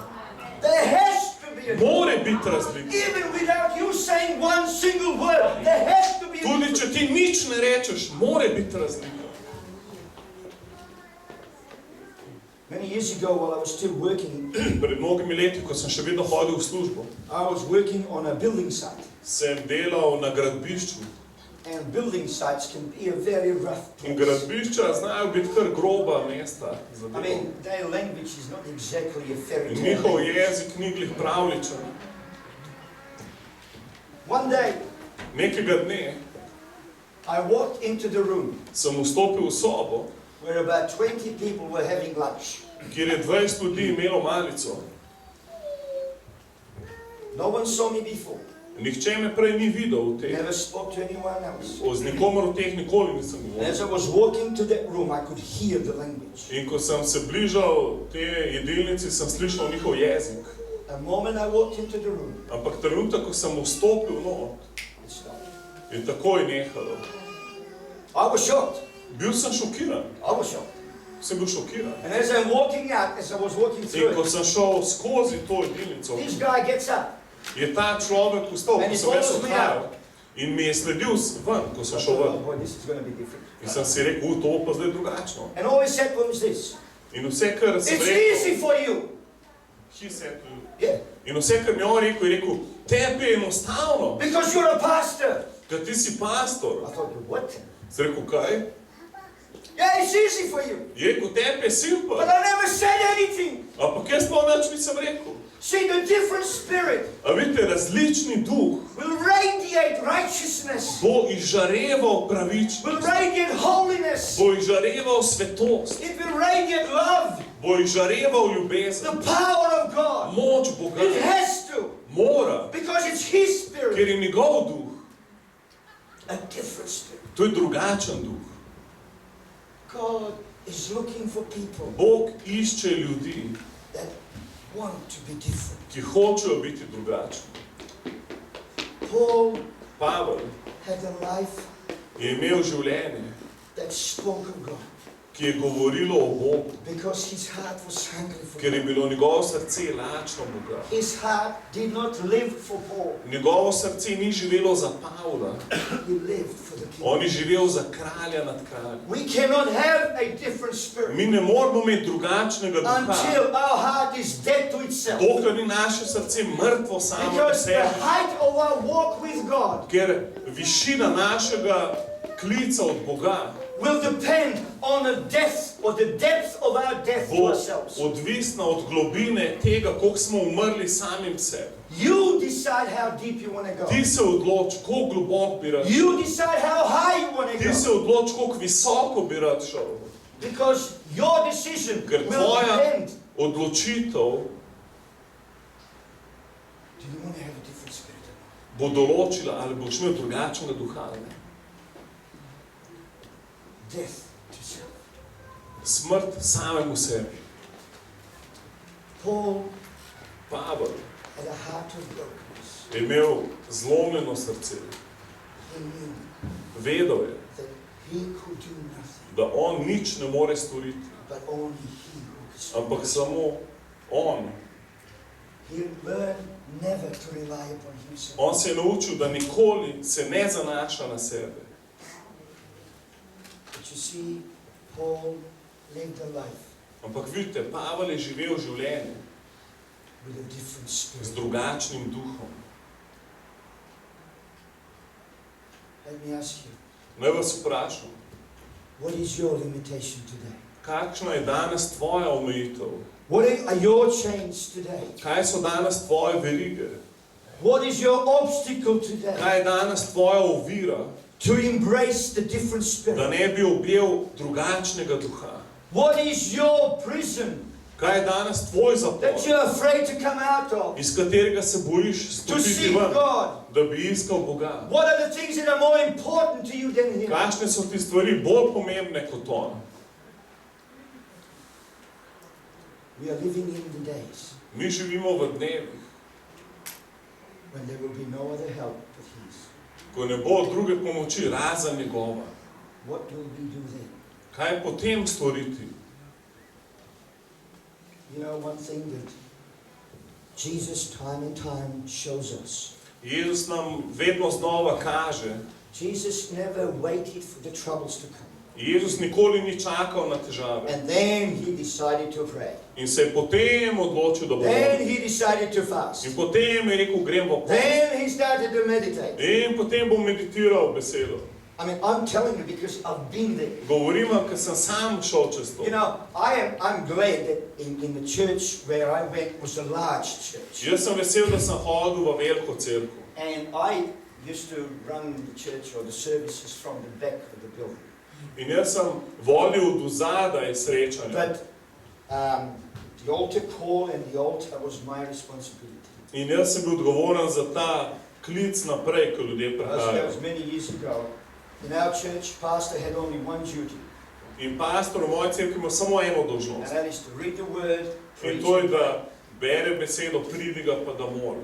There has to be a difference. More biti razlika. Even without you saying one single word, there has to be a Tudi difference. če ti nič ne rečeš, more biti razlika. Many years ago, while I was still working, Pred mnogimi leti, ko sem še vedno hodil v službo, I was working on a building site. sem delal na gradbišču. And building sites can be a very rough In place. gradbišča znajo biti kar groba mesta za I delo. mean, their language is not exactly a fairy In tale. njihov language. jezik ni glih pravličen. One day, Nekega dne I walked into the room sem vstopil v sobo, where about 20 people were having lunch. kjer je 20 ljudi imelo malico. No one saw me before. Nihče me prej ni videl v teh. Never spoke to anyone else. Z nikomer v teh nikoli nisem And govoril. as I was walking to that room, I could hear the language. In ko sem se bližal te jedilnici, sem slišal njihov jezik. The moment I walked into the room, Ampak trenutek, ko sem vstopil not, it stopped. je takoj nehalo. I was shocked. Bil sem šokiran. I was shocked. Sem bil šokiran. And as I'm walking out, as I was walking In through ko it, sem šel skozi to jedilnico, this guy gets up. je ta človek vstal, And ko he sem jaz follows me odhajal. In mi je sledil ven, ko sem šel Oh ven. boy, this is going to be different. In sem si rekel, to bo pa zdaj drugačno. And all he said was this. In vse, kar sem It's easy rekel, for you. he said to you. Yeah. In vse, kar mi je on rekel, je rekel, tebi je enostavno, Because you're a pastor. ker ti si pastor. I thought, what? Sem rekel, kaj? Yeah, it's easy for you. Je rekel, tebi je But simpel. I never said anything. Ampak jaz pa nič nisem rekel. See, the different spirit A vidite, različni duh will radiate righteousness, bo izžareval will pravičnost, radiate holiness, bo izžareval svetost, it will radiate love, bo izžareval the ljubezen, power of God. moč Boga. It has to, Mora, because it's His ker spirit, je njegov duh. a different spirit. To je drugačen duh. God is looking for people Bog išče ljudi, that want to be different. ki hočejo biti drugačni. Paul Pavel had a life je imel življenje, that spoke of God ki je govorilo o Bogu, because his heart was hungry for ker je God. bilo njegovo srce lačno Boga. His heart did not live for Paul. Njegovo srce ni živelo za Pavla, He lived for the king. on je živel za kralja nad kraljem. We cannot have a different spirit Mi ne moramo imeti drugačnega duha, until our heart is dead to itself. dokler ni naše srce mrtvo samo po Because the sebi. height of our walk with God Ker višina našega klica od Boga will depend on the depth or the depth of our death to bo ourselves. odvisna od globine tega, koliko smo umrli samim sebi. You decide how deep you want to go. Ti se odloči, koliko globoko bi rad šel. You decide how high you want to Ti se go. odloči, koliko visoko bi rad šel. Because your decision Ker will tvoja depend. odločitev Do you want to have a different spirit? bo določila, ali boš imel drugačnega duha ali ne. Death to self. Smrt samemu sebi. Paul Pavel had a heart of brokenness. je imel zlomljeno srce. He knew Vedel je, that he could do nothing, da on nič ne more storiti, but only he who could. ampak samo on. He learned never to rely upon himself. On se je naučil, da nikoli se ne zanaša na sebe. But you see, Paul lived a life Ampak vidite, Pavel je živel življenje with a different z spirit. drugačnim duhom. Let me ask you, Naj vas vprašam, what is your limitation today? kakšna je danes tvoja omejitev? What are your chains today? Kaj so danes tvoje verige? What is your obstacle today Kaj je danes tvoja ovira, to embrace the different da spirit? ne bi objel drugačnega duha? What is your prison Kaj je danes tvoj zapor, that you're afraid to come out of? iz katerega se bojiš To stopiti seek ven, God. da bi iskal Boga? What are the things that are more important to you than Him? Kakšne so ti stvari bolj pomembne kot on? We are living in the days Mi živimo v dnevih, when there will be no other help but His. ko ne bo druge pomoči razen njegova. What will we do then? Kaj potem storiti? You know, one thing that Jesus time and time shows us. Jezus nam vedno znova kaže, Jesus never waited for the troubles to come. Jezus nikoli ni čakal na težave And then He decided to pray. in se je potem odločil, da bo Then molil. He decided to fast. In potem je rekel, grem v post. Then He started to meditate. In potem bom meditiral besedo. I mean, I'm telling you because I've been there. Govorim vam, ker sem sam šel čez to. You know, I'm glad that in the church where I went was a large church. Jaz sem vesel, da sem hodil v veliko cerkev. And I used to run the church or the services from the back of the building. In jaz sem vodil do zadaj srečanja. But the altar call and the altar was my responsibility. In jaz sem bil odgovoren za ta klic naprej, ko ljudje That prihajajo. was many years ago. In our church, pastor had only one duty, In pastor v moji cerkvi ima samo eno and dolžnost. that is to read the word, In preach. to je, da bere besedo, pridiga pa da mora.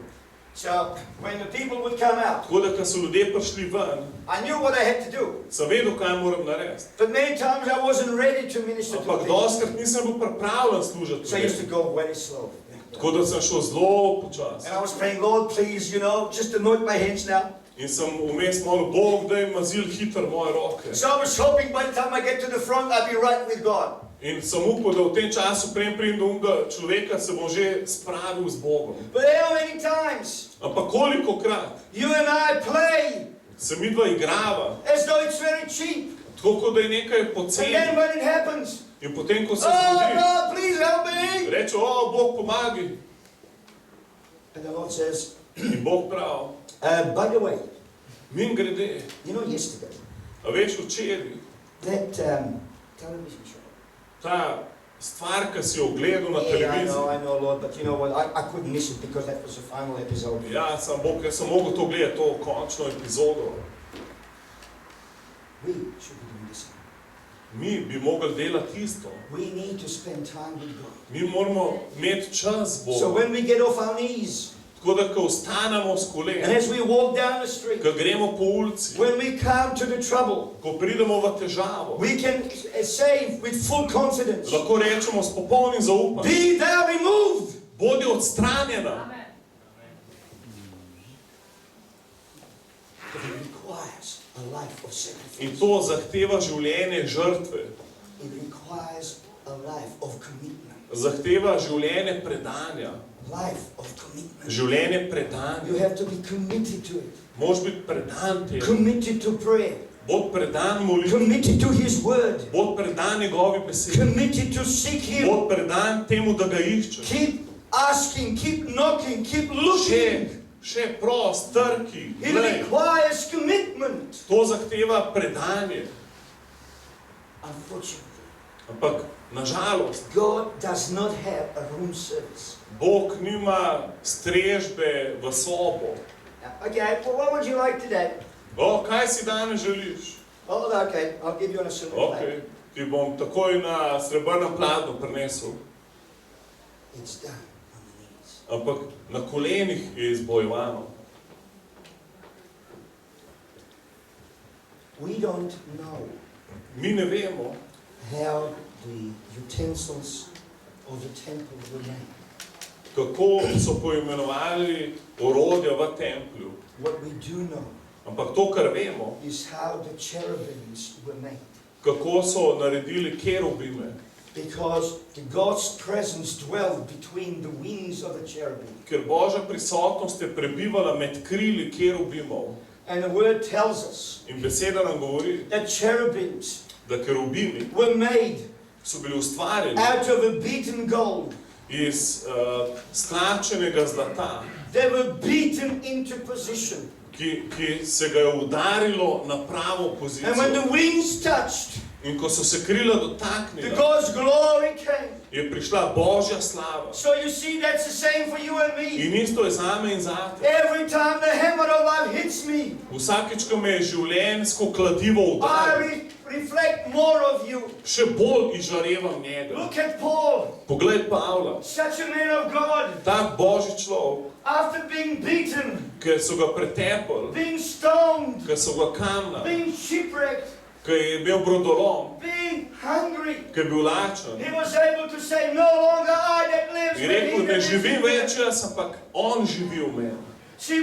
So when the people would come out, Tako da, ko so ljudje prišli ven, I knew what I had to do. sem vedel, kaj moram narediti. But many times I wasn't ready to minister to Ampak people. dostikrat nisem bil pripravljen služiti. So I used to ljudem. go very slow. Tako da sem šel zelo počasi. And I was praying, Lord, please, just anoint my hands now. In sem vmes molil, Bog, daj mazil hitro moje roke. So I was hoping by the time I get to the front, I'll be right with God. In sem upal, da v tem času pridem do unga človeka, se bom že spravil z Bogom. But how many times Ampak kolikokrat you and I play se midva igrava, as though it's very cheap. tako kot da je nekaj And then poceni. when it happens, In potem, ko se oh zgodi, God, please help me. reče, o, Bog pomagi. And the Lord says, In Bog prav, by the way, min grede, yesterday, a veš včeraj, that television show. ta stvar, ki si jo ogledal na Yeah, I televiziji. know, Lord, but you know what? I couldn't miss it because that was the final episode. Ja, sem Bog, jaz sem mogel to gledati, to končno epizodo. We should be doing this. Mi bi mogli delati isto. We need to spend time with God. Mi moramo imeti čas z So Bogom. when we get off our knees, Tako da, ko ostanemo s and kolen, as we walk down the street, ko gremo po ulici, when we come to the trouble, ko pridemo v težavo, we can say with full confidence, lahko rečemo s popolnim zaupanjem, be thou removed. bodi odstranjena. But it requires a life of sacrifice. In to zahteva življenje žrtve, It requires a life of commitment. zahteva življenje predanja, Life of commitment. življenje You predanja. have to be committed to it. Moš biti predan temu, Committed to prayer. bod predan molitvi, Committed to His Word. bod predan njegovi besedi, Committed to seek Him. bod predan temu, da ga iščeš. Keep asking, keep knocking, keep looking. Še prost, trki, It glej. requires commitment. To zahteva predanje. Unfortunately, Ampak, nažalost, God does not have a room service. Bog nima strežbe v sobo. Okay, well, what would you like today? O, kaj si danes želiš? Oh, okay, I'll give you on a silver Ok, plate. ti bom takoj na srebrnem pladnju prinesel. It's done on the knees. Ampak na kolenih je izbojevano. We don't know Mi ne vemo, how the utensils of the temple were made. kako so poimenovali orodja v templju. What we do know Ampak to, kar vemo, is how the cherubims were made. kako so naredili kerubime. Because the God's presence dwelled between the wings of the cherubim. Ker Božja prisotnost je prebivala med krili kerubimov. And the word tells us In beseda nam govori, that cherubims da kerubimi were made so bili ustvarjeni out of a beaten gold. iz stlačenega zlata, They were beaten into position. ki se ga je udarilo na pravo And when the pozicijo. wings touched, In ko so se krila the dotaknila, God's glory came. je prišla Božja slava. So you see, that's the same for you and me. In isto je zame in zate. Every time the hammer of life hits me, Vsakič, ko me je življenjsko kladivo I udarilo, reflect more of you. še bolj izžarevam njega. Look at Paul, Poglej Pavla, such a man of God. tak Božji človek, After being beaten, ki so ga pretepali, being stoned, ki so ga kamnali, being shipwrecked, ki je imel brodolom, being hungry, ki je bil lačen. he was able to say, no longer I that lives, In but he rekel, ne that lives živim in me." več jaz, ampak on živi v meni. See,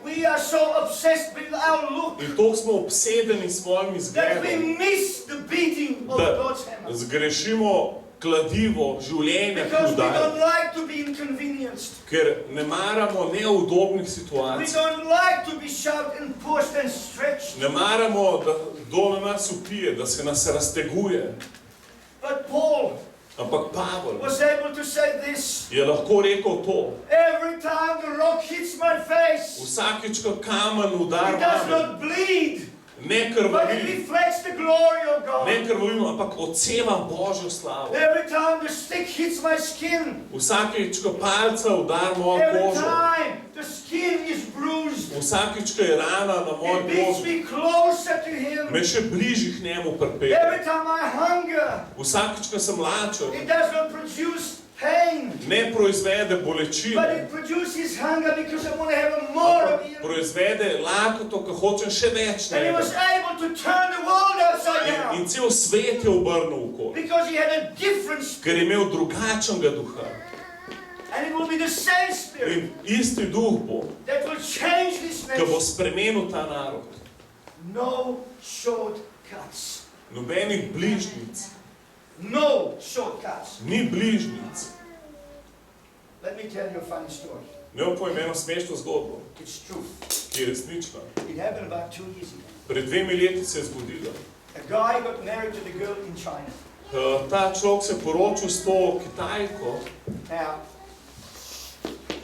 we are so obsessed with our look In to smo obsedeni s svojim that we izgledom, miss the beating of da God's hammer. zgrešimo kladivo življenja, ki Because we udaja. don't like to be inconvenienced. Ker ne maramo neudobnih We situacij. don't like to be shoved and pushed and stretched. Ne maramo, da kdo na nas upije, da se nas razteguje. But Paul Ampak Pavel was able to say this. je lahko rekel to. Every time the rock hits my face, Vsakič, ko kamen it udar does vame, not bleed, ne but it krvavim, reflects the glory of God. ne krvavim, ampak odsevam Božjo slavo. Every time the stick hits my skin, Vsakič, ko palca udar mojo every kožo, time the skin is bruised, vsakič, ko je rana na moji it brings koži, me closer to Him. me še bližje k njemu pripelje. Every time I hunger, Vsakič, ko sem lačen, it does not produce pain, ne proizvede but bolečine, it produces hunger because I want to have more of Him. proizvede lakoto, ko hočem še več And He was njega. able to turn the world upside down In cel svet je obrnil okoli, because He had a different ker spirit. je imel drugačnega duha. And it will be the same spirit In isti duh bo, that will change this ki bo nation. spremenil ta narod. No shortcuts. Nobenih bližnjic, No shortcuts. ni bližnjic. Let me tell you a funny story. Ne bom povem eno smešno zgodbo, It's true. ki je resnična. It happened about 2 years ago. Pred 2 leti se je zgodilo. A guy got married to the girl in China. Ta človek se je poročil s to Kitajko. Now,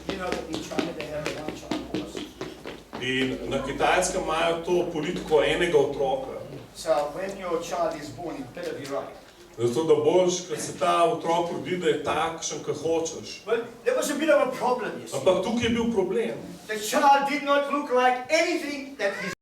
you know that in China they have a one-child policy. In na Kitajskem imajo to politiko enega otroka. So when your child is born, it better be right. Zato da boš, ko se ta otrok rodi, da je takšen, kot hočeš. Well, there was a bit of a problem, you see. Ampak tukaj je bil problem. The child did not look like anything that his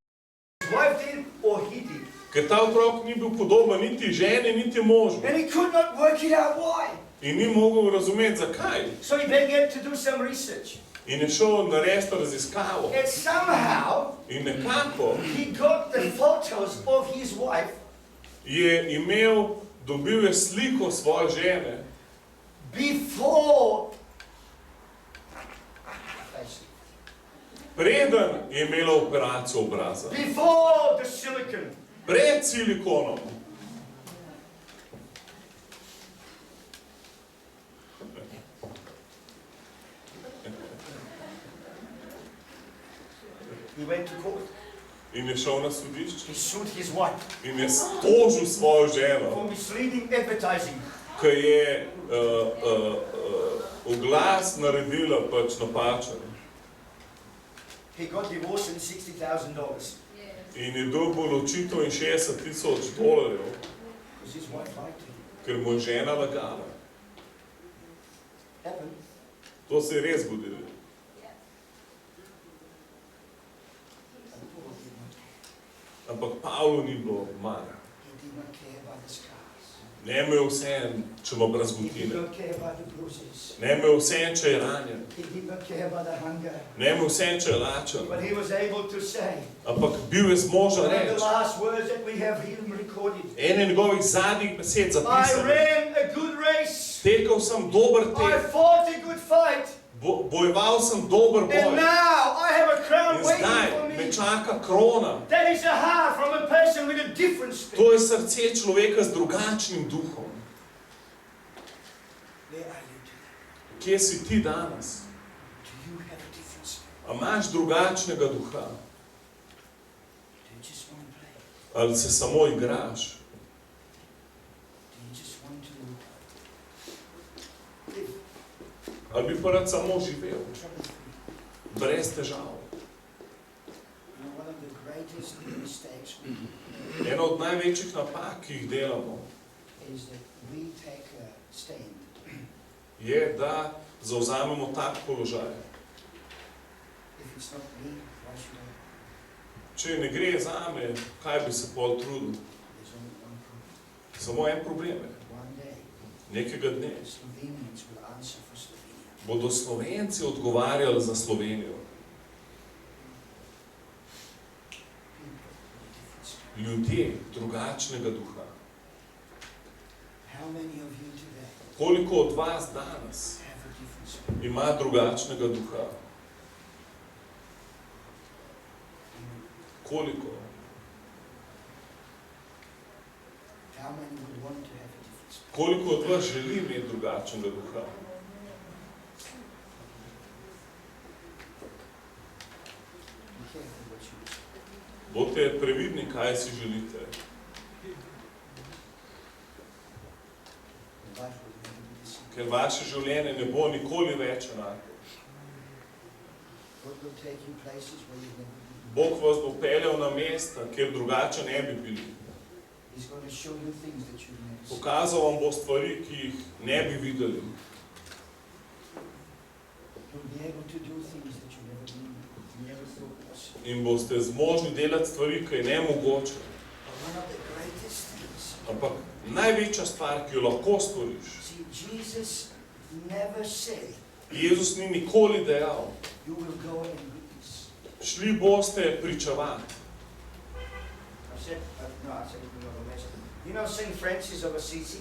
wife did or he did. Ker ta otrok ni bil podoben niti ženi, niti možu. And he could not work it out why. In ni mogel razumeti, zakaj. So he began to do some research. In je šel narediti raziskavo. And somehow In nekako he got the photos of his wife je dobil je sliko svoje žene, before preden je imela operacijo obraza. before the silicon. Pred silikonom. He went to court. In je šel na sodišče. He sued his wife In je tožil svojo ženo, for misleading advertising. ki je oglas naredila pač napačen. He got divorced in $60,000 In je dobil ločitev in $60,000, because his wife lied to him. ker mu je žena lagala. Happened. To se je res zgodilo. Ampak Pavlu ni bilo mar. He did not care about the scars. Ne imel vse, če ima He did brazgotine. not care about the bruises. Ne imel vse, če je ranjen. He did not care about the hunger. Ne imel vse, če je lačen. But he was able to say, Ampak bil je zmožen one of the reči. last words that we have him recorded. Ene njegovih zadnjih besed I zapisane. ran a good race. Tekel sem dober I tek. fought a good fight. Bojeval sem dober And boj. now I have a crown In waiting zdaj for me me. čaka krona. That is a heart from a person with a different spirit. To je srce človeka z drugačnim duhom. Where are you today? Kje si ti danes? Do you have a different spirit? A imaš drugačnega duha? Do you just want to play? Ali se samo igraš? Do you just want to live Ali bi pa rad samo živel? trouble-free? Brez težav. You know, one of the greatest mistakes we do Ena od največjih napak, ki jih delamo, is that we take a stand. je, da zavzamemo tak položaj. If it's not me, why should I? Če ne gre zame, kaj bi se pol trudil? There's only one problem. Samo en problem je. One day, Nekega dne the Slovenians will answer for Slovenia. bodo Slovenci odgovarjali za Slovenijo. People with a different spirit. Ljudje drugačnega duha. How many of you today Koliko od vas danes have a different spirit? ima drugačnega duha? Koliko? How many would want to have a different spirit? Koliko od vas želi imeti drugačnega duha? Be careful what you wish. Bodite previdni, kaj si želite. Your life will never be the same. Ker vaše življenje ne bo nikoli več enako. God will take you places where you've never been. Bog vas bo peljal na mesta, kjer drugače ne bi bili. He's going to show you things that you've never seen. Pokazal vam bo stvari, ki jih ne bi videli. You'll be able to do things that you've never thought possible. In boste zmožni delati stvari, ki je nemogoče. But one of the greatest things, Ampak največja stvar, ki jo lahko storiš, see, Jesus never said, Jezus ni nikoli dejal, you will go and witness. šli boste pričevati. I said it in another message. You know St. Francis of Assisi?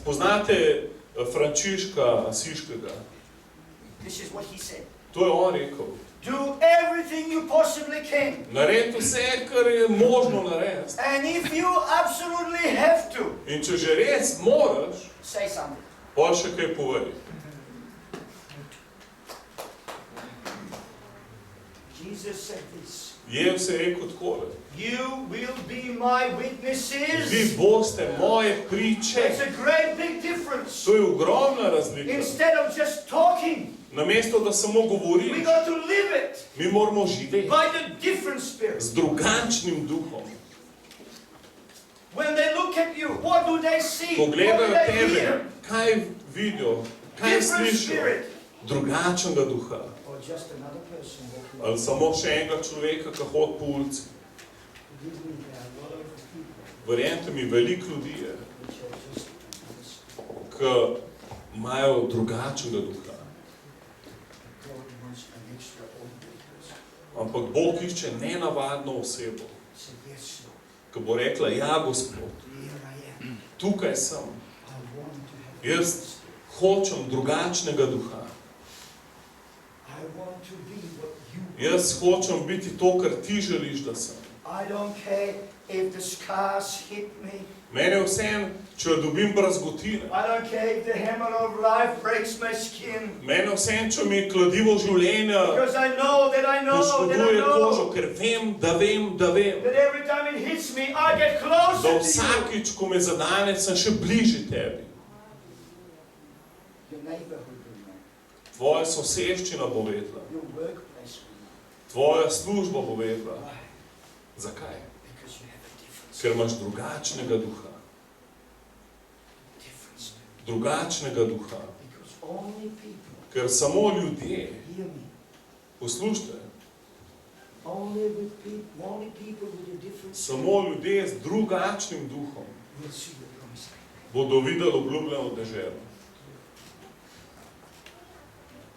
Poznate Frančiška Asiškega? This is what he said. To je on rekel. Do everything you possibly can. Naredi vse, kar je možno narediti. And if you absolutely have to, In če že res moraš, say something. pa še kaj povej. Jesus said this. Jezus je rekel takole. You will be my witnesses. Vi boste moje priče. It's a great big difference. To je ogromna razlika. Instead of just talking, Namesto, da samo we govoriš, got to live it mi moramo živeti by the different spirit. z drugačnim duhom. When they look at you, what do they see? Ko What do gledajo they tebe, hear? kaj vidijo, kaj Different slišijo? spirit. Drugačnega duha. Or just another person walking. Ali samo še enega človeka, ki hodi po ulici. Forgive me, there are a lot of people Verjemite mi, veliko ljudi je, which are just this. ki imajo drugačnega duha. God wants an extraordinary person. Ampak Bog išče nenavadno osebo, Say, yes, Lord, ki bo rekla, ja, Gospod, here I am. tukaj sem. I want to have Jaz this. hočem drugačnega duha. I want to be what you want. Jaz hočem biti to, kar ti želiš, da sem. I don't care if the scars hit me. Mene je vseeno, če dobim brazgotine. I don't care if the hammer of life breaks my skin. Mene je vseeno, če mi kladivo življenja Because I know that I know that I poškoduje kožo, know ker vem, that every time it hits me, I get closer da to you. vsakič, ko me zadane, sem še bližje tebi. Your neighborhood will know. Tvoja soseščina bo vedela. Your workplace will know. Tvoja služba bo vedela. Why? Zakaj? Because you have a different Ker imaš drugačnega duha. spirit. Drugačnega duha. Because only people, Ker samo ljudje, hear me, poslušajte, only people with a different spirit samo ljudje z drugačnim duhom will see the promised land. bodo videli obljubljeno deželo.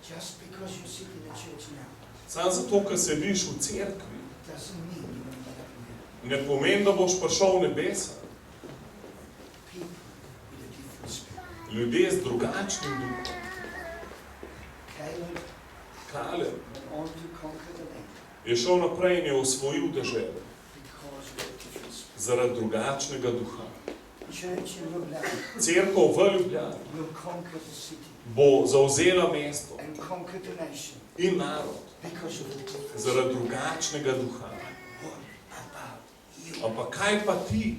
Just because you sit in the church now Samo zato, ker sediš v cerkvi, doesn't mean you're going to get up in heaven. ne pomeni, da boš prišel v nebesa. People with a different spirit. Ljudje z drugačnim duhom. Caleb Kaleb went on to conquer the land je šel naprej in je osvojil deželo because of a different spirit. zaradi drugačnega duha. Church in Ljubljana Cerkev v Ljubljani will conquer the city bo zavzela mesto and conquer the nation in narod because of the different zaradi drugačnega duha. What about you? Ampak kaj pa ti?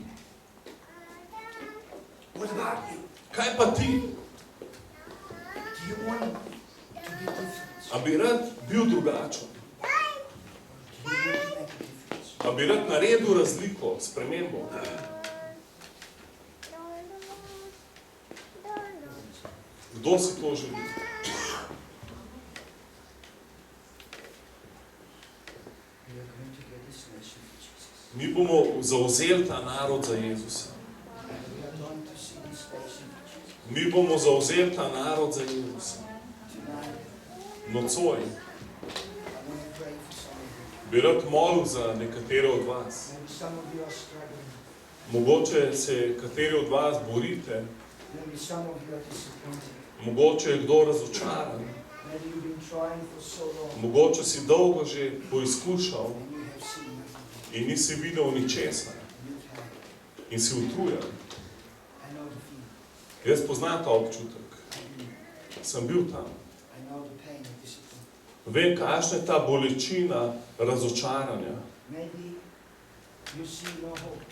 What about you? Kaj pa ti? Do you want to be different? A bi rad bil drugačen? Do you want to make a difference? A bi rad naredil razliko, spremembo? Kdo si to želi? We are going to get this nation for Jesus. Mi bomo zavzeli ta narod za Jezusa. And we are going to see this nation for Jesus. Mi bomo zavzeli ta narod za Jezusa. Tonight, Nocoj I want to pray for some of you. bi rad molil za nekatere od vas. Maybe some of you are struggling. Mogoče se kateri od vas borite, Maybe some of you are disappointed. mogoče je kdo razočaran, Maybe you've been trying for so long mogoče si dolgo že poizkušal and you have seen nothing. in nisi videl ničesar You've had it. in si utrujen. I know the feeling. Jaz poznam ta občutek. I've been there. Sem bil tam. I know the pain of disappointment. Vem, kakšna je ta bolečina razočaranja. Maybe you see no hope.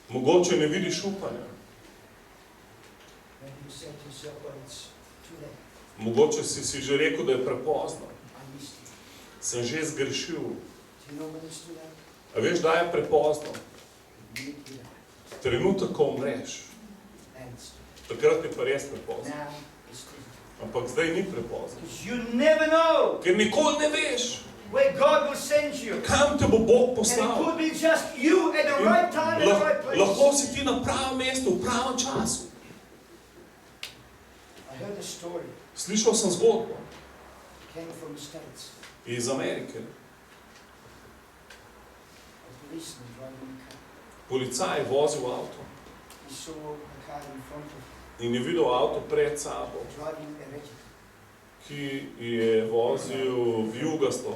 Mogoče ne vidiš upanja. Maybe you said to yourself, but it's too late. Mogoče si že rekel, da je prepozno. I missed sem že zgrešil. Do you know when it's too late? A veš, da je prepozno? The minute you die. Trenutek, ko umreš. And it's too late. Takrat je pa res prepozno. Now it's too late. Ampak zdaj ni prepozno. Because you never know Ker nikoli ne veš, where God will send you. kam te bo Bog And it poslal. could be just you at the In right time, at the right place. lahko si ti na pravem mestu, v pravem času. I heard a story. Slišal sem zgodbo Came from the States. iz Amerike. A policeman driving a car. Policaj vozil avto He saw a car in front of him, in je videl avto pred sabo, driving erratic. ki je vozil vijugasto.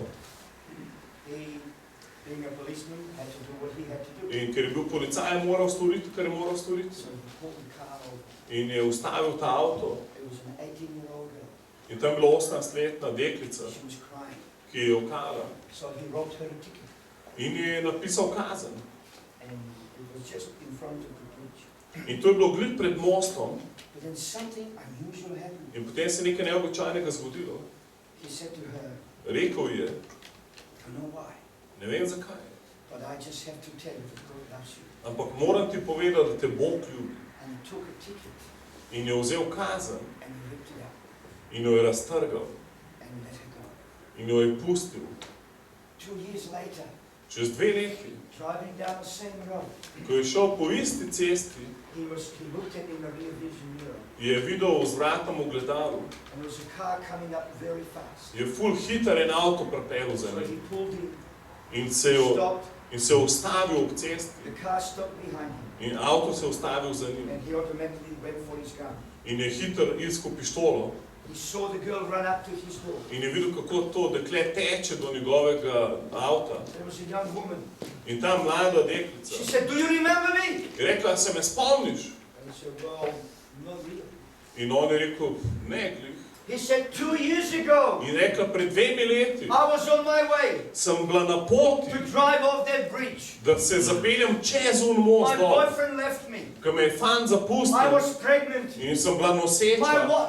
He, being a policeman, had to do what he had to do. In ker je bil policaj, je moral storiti, kar je moral storiti. So he pulled the car over. In je ustavil ta avto. It was an 18-year-old girl. In tam je bila 18-letna deklica, She was crying. ki je jokala. So he wrote her a ticket. In je napisal kazen. And it was just in front of the bridge. In to je bilo glih pred mostom. But then something unusual happened. In potem se je nekaj neobičajnega zgodilo. He said to her, Rekel je, I know why, ne vem zakaj, but I just have to tell you that God loves you. ampak moram ti povedati, da te Bog ljubi. And he took a ticket In je vzel kazen and he ripped it out in jo je raztrgal and let her go. in jo je pustil. 2 years later, Čez 2 leti, driving down the same road, ko je šel po isti cesti, he looked at in the rear vision mirror, je videl z vratom v gledalu, and there was a car coming up very fast. je ful hiter en avto pripeljal za So he njim pulled in, in se je stopped, ustavil ob cesti. the car stopped behind him, In avto se je ustavil za njim and he automatically went for his gun. in je hiter iskal pištolo He saw the girl run up to his door. in je videl, kako to dekle teče do njegovega avta. There was a young woman. In ta mlada deklica She said, do you remember me? je rekla, se me spomniš? And he said, well, not really. In on je rekel, ne, glih. He said, 2 years ago, In rekla, pred 2 leti I was on my way sem bila na poti, to drive off that bridge. da se zapeljem čez un most My dol, boyfriend left me. ko me je fan I zapustil was pregnant. in sem bila noseča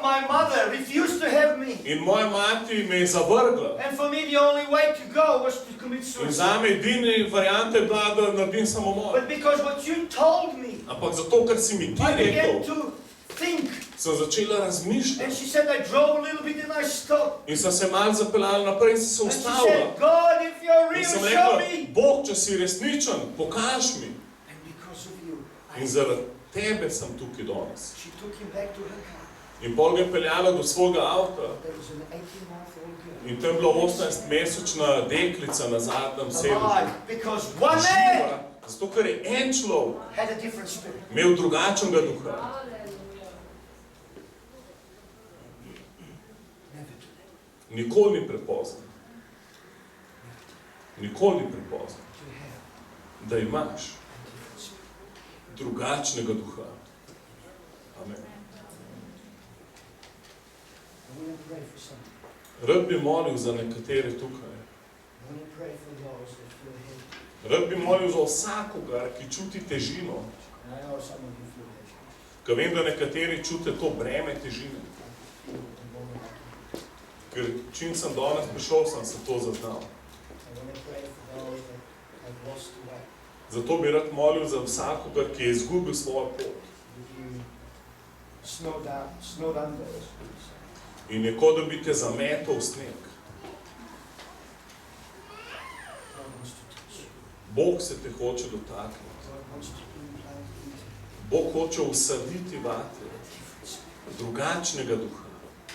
My mother refused to have me. in moja mati me je zavrgla. And for me, the only way to go was to commit In suicide. zame edina varianta je bila, da naredim samomor. But because what you told me, Ampak zato, ker si mi ti I began rekel, to think. sem začela And razmišljati. she said, I drove a little bit and I stopped. In sem se malo zapeljala naprej in sem se And she ustavila. said, God, if you're In real, sem show rekla, me. Bog, če si resničen, pokaž mi. And because of you, In zaradi tebe sem tukaj danes. she took him back to her car. In pol ga je peljala do svojega avta. There was an 18-month-old girl. In tam je bila 18-mesečna deklica na zadnjem sedežu. Alive. Because one man Živa, zato ker je en človek had a different spirit. imel drugačnega duha. Never too late Nikoli ni prepozno. Nikoli ni prepozno, to have da imaš a different spirit. drugačnega duha. Amen. I want to pray for someone. Rad bi molil za nekatere tukaj. I want to pray for those that feel heavy. Rad bi molil za vsakogar, ki čuti težino. And I know some of you feel heavy. Ker vem, da nekateri čute to breme težine. I feel the moment like you. Ker čim sem danes prišel, sem se to zaznal. I want to pray for those that have lost the way. Zato bi rad molil za vsakogar, ki je izgubil svojo pot. That you snowed under, as we say. In je kot da bi te zametal v sneg. God wants to touch you. Bog se te hoče dotakniti. God wants to implant into you Bog hoče usaditi vate a different spirit. drugačnega duha.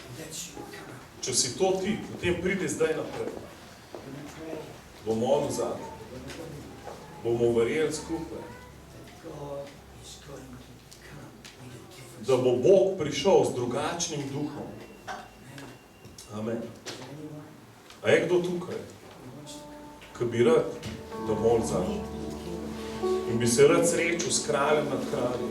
And that's you. Come on. Če si to ti, potem pridi zdaj naprej. I'm going to pray. Bom molil za te. I'm going to believe Bomo verjeli skupaj, that God is going to come with a different da bo Bog prišel z drugačnim duhom. Amen. Amen. Is there anyone A je kdo tukaj, who wants to come? ki bi rad, da moli za te? Meet the King of Kings. In bi se rad srečal s kraljem nad kraljem.